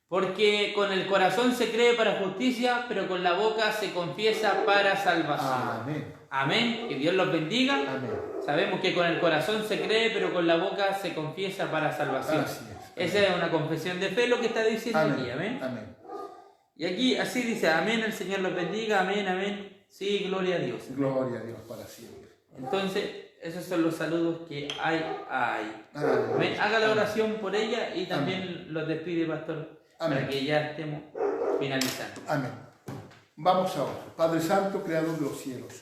[SPEAKER 2] Porque con el corazón se cree para justicia, pero con la boca se confiesa para salvación.
[SPEAKER 3] Amén.
[SPEAKER 2] Amén. Que Dios los bendiga.
[SPEAKER 3] Amén.
[SPEAKER 2] Sabemos que con el corazón se cree, pero con la boca se confiesa para salvación.
[SPEAKER 3] Así es.
[SPEAKER 2] Esa es una confesión de fe lo que está diciendo aquí. Amén.
[SPEAKER 3] Amén.
[SPEAKER 2] Y aquí así dice, amén, el Señor los bendiga, amén, amén. Sí, gloria a Dios.
[SPEAKER 3] Gloria a Dios para siempre.
[SPEAKER 2] Entonces, esos son los saludos que hay.
[SPEAKER 3] Amén.
[SPEAKER 2] Amén. Haga la oración por ella y también los despide, pastor,
[SPEAKER 3] Amén.
[SPEAKER 2] para que ya estemos finalizando.
[SPEAKER 3] Amén. Vamos ahora. Padre Santo, Creador de los cielos,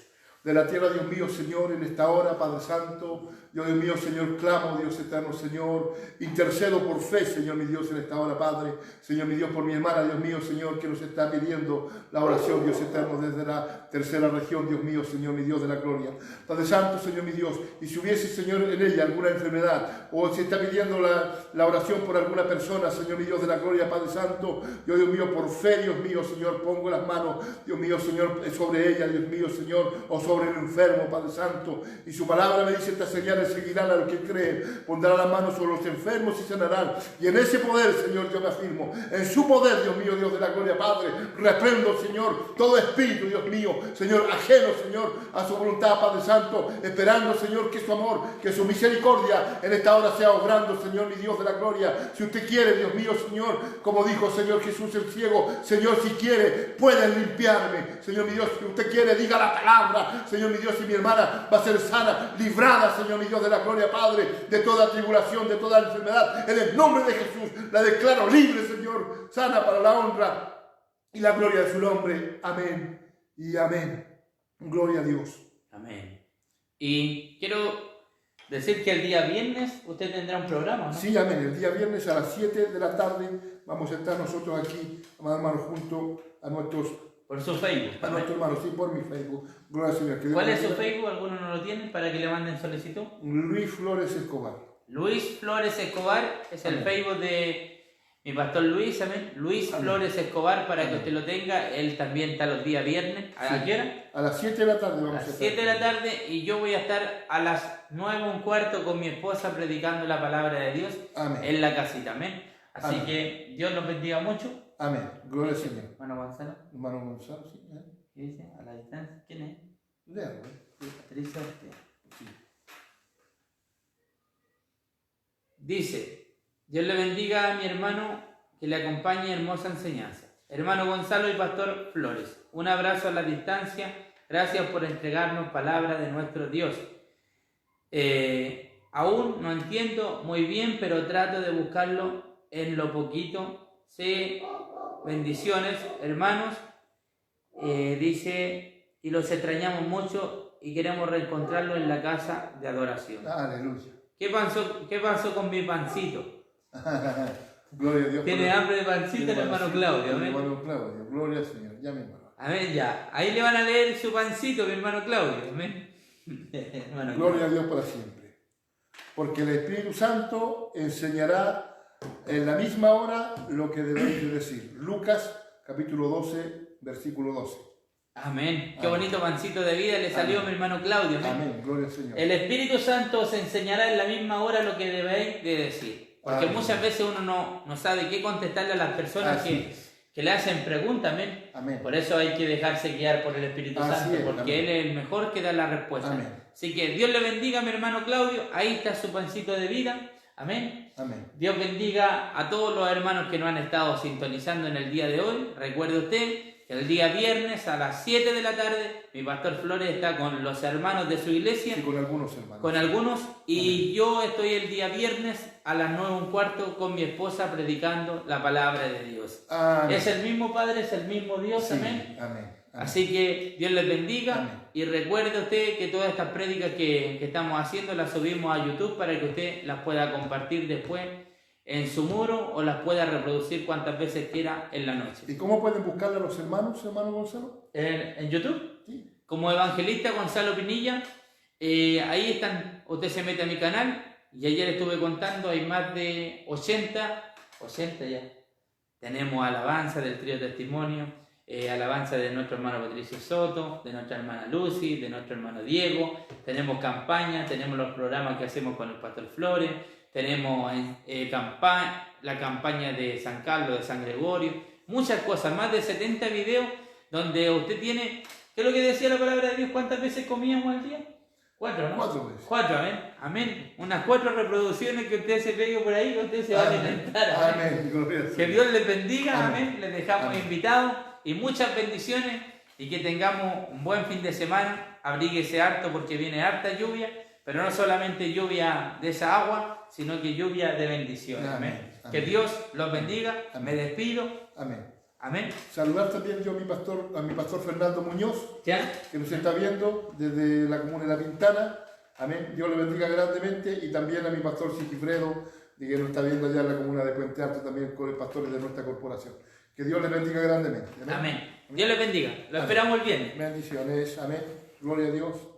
[SPEAKER 3] de la tierra, Dios mío, Señor, en esta hora, Padre Santo, Yo, Dios mío, Señor, clamo, Dios eterno, Señor, intercedo por fe, Señor, mi Dios, en esta hora, Padre. Señor, mi Dios, por mi hermana, Dios mío, Señor, que nos está pidiendo la oración, Dios eterno, desde la tercera región, Dios mío, Señor, mi Dios de la gloria. Padre Santo, Señor, mi Dios, y si hubiese, Señor, en ella alguna enfermedad, o si está pidiendo la oración por alguna persona, Señor, mi Dios de la gloria, Padre Santo, yo, Dios mío, por fe, Dios mío, Señor, pongo las manos, Dios mío, Señor, sobre ella, Dios mío, Señor, o sobre el enfermo, Padre Santo. Y su palabra me dice: estas señales seguirán a los que creen, pondrá las manos sobre los enfermos y sanarán. Y en ese poder, Señor, yo me afirmo, en su poder, Dios mío, Dios de la gloria, Padre, reprendo, Señor, todo espíritu, Dios mío, Señor, ajeno, Señor, a su voluntad, Padre Santo, esperando, Señor, que su amor, que su misericordia en esta hora sea obrando, Señor, mi Dios de la gloria. Si usted quiere, Dios mío, Señor, como dijo, Señor Jesús el ciego, Señor, si quiere, puede limpiarme. Señor, mi Dios, si usted quiere, diga la palabra, Señor, mi Dios, y mi hermana va a ser sana, librada, Señor, mi Dios de la gloria, Padre, de toda tribulación, de toda enfermedad. En el nombre de Jesús, la declaro libre, Señor, sana para la honra y la gloria de su nombre. Amén y amén. Gloria a Dios.
[SPEAKER 2] Amén. Y quiero decir que el día viernes usted tendrá un programa, ¿no?
[SPEAKER 3] Sí, amén. El día viernes a las 7 de la tarde vamos a estar nosotros aquí, hermanos, junto a nuestros
[SPEAKER 2] Por su Facebook.
[SPEAKER 3] a nuestros hermanos, sí, por mi Facebook. Gloria al Señor. Que Dios
[SPEAKER 2] ¿Cuál es su
[SPEAKER 3] bendiga.
[SPEAKER 2] Facebook? ¿Alguno no lo tiene para que le manden solicitud?
[SPEAKER 3] Luis Flores Escobar.
[SPEAKER 2] Luis Flores Escobar es el
[SPEAKER 3] Amén.
[SPEAKER 2] Facebook de mi pastor Luis, amén. Luis
[SPEAKER 3] Amén.
[SPEAKER 2] Flores Escobar, para que
[SPEAKER 3] Amén.
[SPEAKER 2] usted lo tenga. Él también está los días viernes. ¿A
[SPEAKER 3] Sí.
[SPEAKER 2] qué hora?
[SPEAKER 3] A las 7 de la tarde
[SPEAKER 2] A
[SPEAKER 3] vamos a
[SPEAKER 2] las
[SPEAKER 3] estar.
[SPEAKER 2] 7 de la tarde, y yo voy a estar a las 9:15 con mi esposa predicando la palabra de Dios
[SPEAKER 3] Amén.
[SPEAKER 2] en la casita, amén. Así
[SPEAKER 3] Amén.
[SPEAKER 2] que Dios los bendiga mucho.
[SPEAKER 3] Amén. Gloria al Señor.
[SPEAKER 2] Hermano Gonzalo,
[SPEAKER 3] Hermano Gonzalo, sí.
[SPEAKER 2] ¿qué dice? A la distancia, ¿quién es?
[SPEAKER 3] Léalo,
[SPEAKER 2] Patricia Ortega.
[SPEAKER 3] sí.
[SPEAKER 2] Dice: Dios le bendiga a mi hermano, que le acompañe hermosa enseñanza. Hermano Gonzalo y pastor Flores, un abrazo a la distancia. Gracias por entregarnos palabra de nuestro Dios. Aún no entiendo muy bien, pero trato de buscarlo en lo poquito. Sí, bendiciones, hermanos. Dice: y los extrañamos mucho y queremos reencontrarlo en la casa de adoración.
[SPEAKER 3] Aleluya.
[SPEAKER 2] ¿Qué pasó con mi pancito?
[SPEAKER 3] Gloria a Dios.
[SPEAKER 2] ¿Tiene hambre de pancito el hermano Claudio?
[SPEAKER 3] El
[SPEAKER 2] Amén.
[SPEAKER 3] hermano Claudio. Gloria al Señor. Ya mi hermano.
[SPEAKER 2] Amén, ya. Ahí le van a leer su pancito, mi hermano Claudio. Amén. Hermano
[SPEAKER 3] Gloria a Dios para siempre. Porque el Espíritu Santo enseñará en la misma hora lo que debéis de decir. Lucas capítulo 12, versículo 12.
[SPEAKER 2] Amén. Qué
[SPEAKER 3] Amén.
[SPEAKER 2] bonito pancito de vida le salió a
[SPEAKER 3] Amén.
[SPEAKER 2] mi hermano Claudio. Amén.
[SPEAKER 3] Amén. Gloria al Señor.
[SPEAKER 2] El Espíritu Santo os enseñará en la misma hora lo que debéis de decir. Porque
[SPEAKER 3] Amén.
[SPEAKER 2] muchas veces uno no sabe qué contestarle a las personas
[SPEAKER 3] Así es.
[SPEAKER 2] que le hacen preguntas. Amén.
[SPEAKER 3] Amén.
[SPEAKER 2] Por eso hay que dejarse guiar por el Espíritu
[SPEAKER 3] Así
[SPEAKER 2] Santo,
[SPEAKER 3] es,
[SPEAKER 2] porque
[SPEAKER 3] amén.
[SPEAKER 2] Él es el mejor que da la respuesta.
[SPEAKER 3] Amén.
[SPEAKER 2] Así que Dios le bendiga a mi hermano Claudio. Ahí está su pancito de vida. Amén.
[SPEAKER 3] Amén.
[SPEAKER 2] Dios bendiga a todos los hermanos que nos han estado sintonizando en el día de hoy. Recuerde usted que el día viernes a las 7 de la tarde mi pastor Flores está con los hermanos de su iglesia,
[SPEAKER 3] Y con algunos hermanos.
[SPEAKER 2] con algunos, y yo estoy el día viernes a las 9:15 con mi esposa predicando la palabra de Dios.
[SPEAKER 3] Amén.
[SPEAKER 2] Es el mismo Padre, es el mismo Dios.
[SPEAKER 3] Sí.
[SPEAKER 2] Amén.
[SPEAKER 3] Amén.
[SPEAKER 2] Así que Dios les bendiga.
[SPEAKER 3] Amén.
[SPEAKER 2] Y recuerde usted que todas estas prédicas que estamos haciendo las subimos a YouTube para que usted las pueda compartir después en su muro o las pueda reproducir cuantas veces quiera en la noche.
[SPEAKER 3] ¿Y cómo pueden buscarle a los hermanos, hermano Gonzalo?
[SPEAKER 2] En YouTube,
[SPEAKER 3] Sí.
[SPEAKER 2] como evangelista Gonzalo Pinilla, ahí están, usted se mete a mi canal, y ayer estuve contando, hay más de 80 ya. Tenemos alabanza del trío Testimonio, alabanza de nuestro hermano Patricio Soto, de nuestra hermana Lucy, de nuestro hermano Diego. Tenemos campaña, tenemos los programas que hacemos con el pastor Flores, tenemos la campaña de San Carlos, de San Gregorio, muchas cosas, más de 70 videos donde usted tiene, ¿qué es lo que decía la palabra de Dios? ¿Cuántas veces comíamos al día? 4, ¿no?
[SPEAKER 3] 4 veces.
[SPEAKER 2] 4, amén. Amén. Unas 4 reproducciones que usted se pegue por ahí, que usted se va a alimentar. Amén.
[SPEAKER 3] Amén. Gloria al
[SPEAKER 2] Que
[SPEAKER 3] Señor.
[SPEAKER 2] Dios les bendiga,
[SPEAKER 3] Amén.
[SPEAKER 2] amén. Les dejamos
[SPEAKER 3] Amén.
[SPEAKER 2] invitados y muchas bendiciones, y que tengamos un buen fin de semana. Abríguese harto porque viene harta lluvia, pero no solamente lluvia de esa agua, sino que lluvia de bendiciones. Amén.
[SPEAKER 3] Amén. Amén.
[SPEAKER 2] Que Dios los bendiga.
[SPEAKER 3] Amén.
[SPEAKER 2] Me despido.
[SPEAKER 3] Amén.
[SPEAKER 2] Amén.
[SPEAKER 3] Saludar también yo a mi pastor Fernando Muñoz,
[SPEAKER 2] ¿Ya?
[SPEAKER 3] que nos está viendo desde la comuna de La Pintana. Amén. Dios le bendiga grandemente y también a mi pastor Sigifredo, que nos está viendo allá en la comuna de Puente Alto, también con los pastores de nuestra corporación. Que Dios le bendiga grandemente.
[SPEAKER 2] Amén. Dios les bendiga. Lo esperamos el viernes.
[SPEAKER 3] Bendiciones. Amén. Gloria a Dios.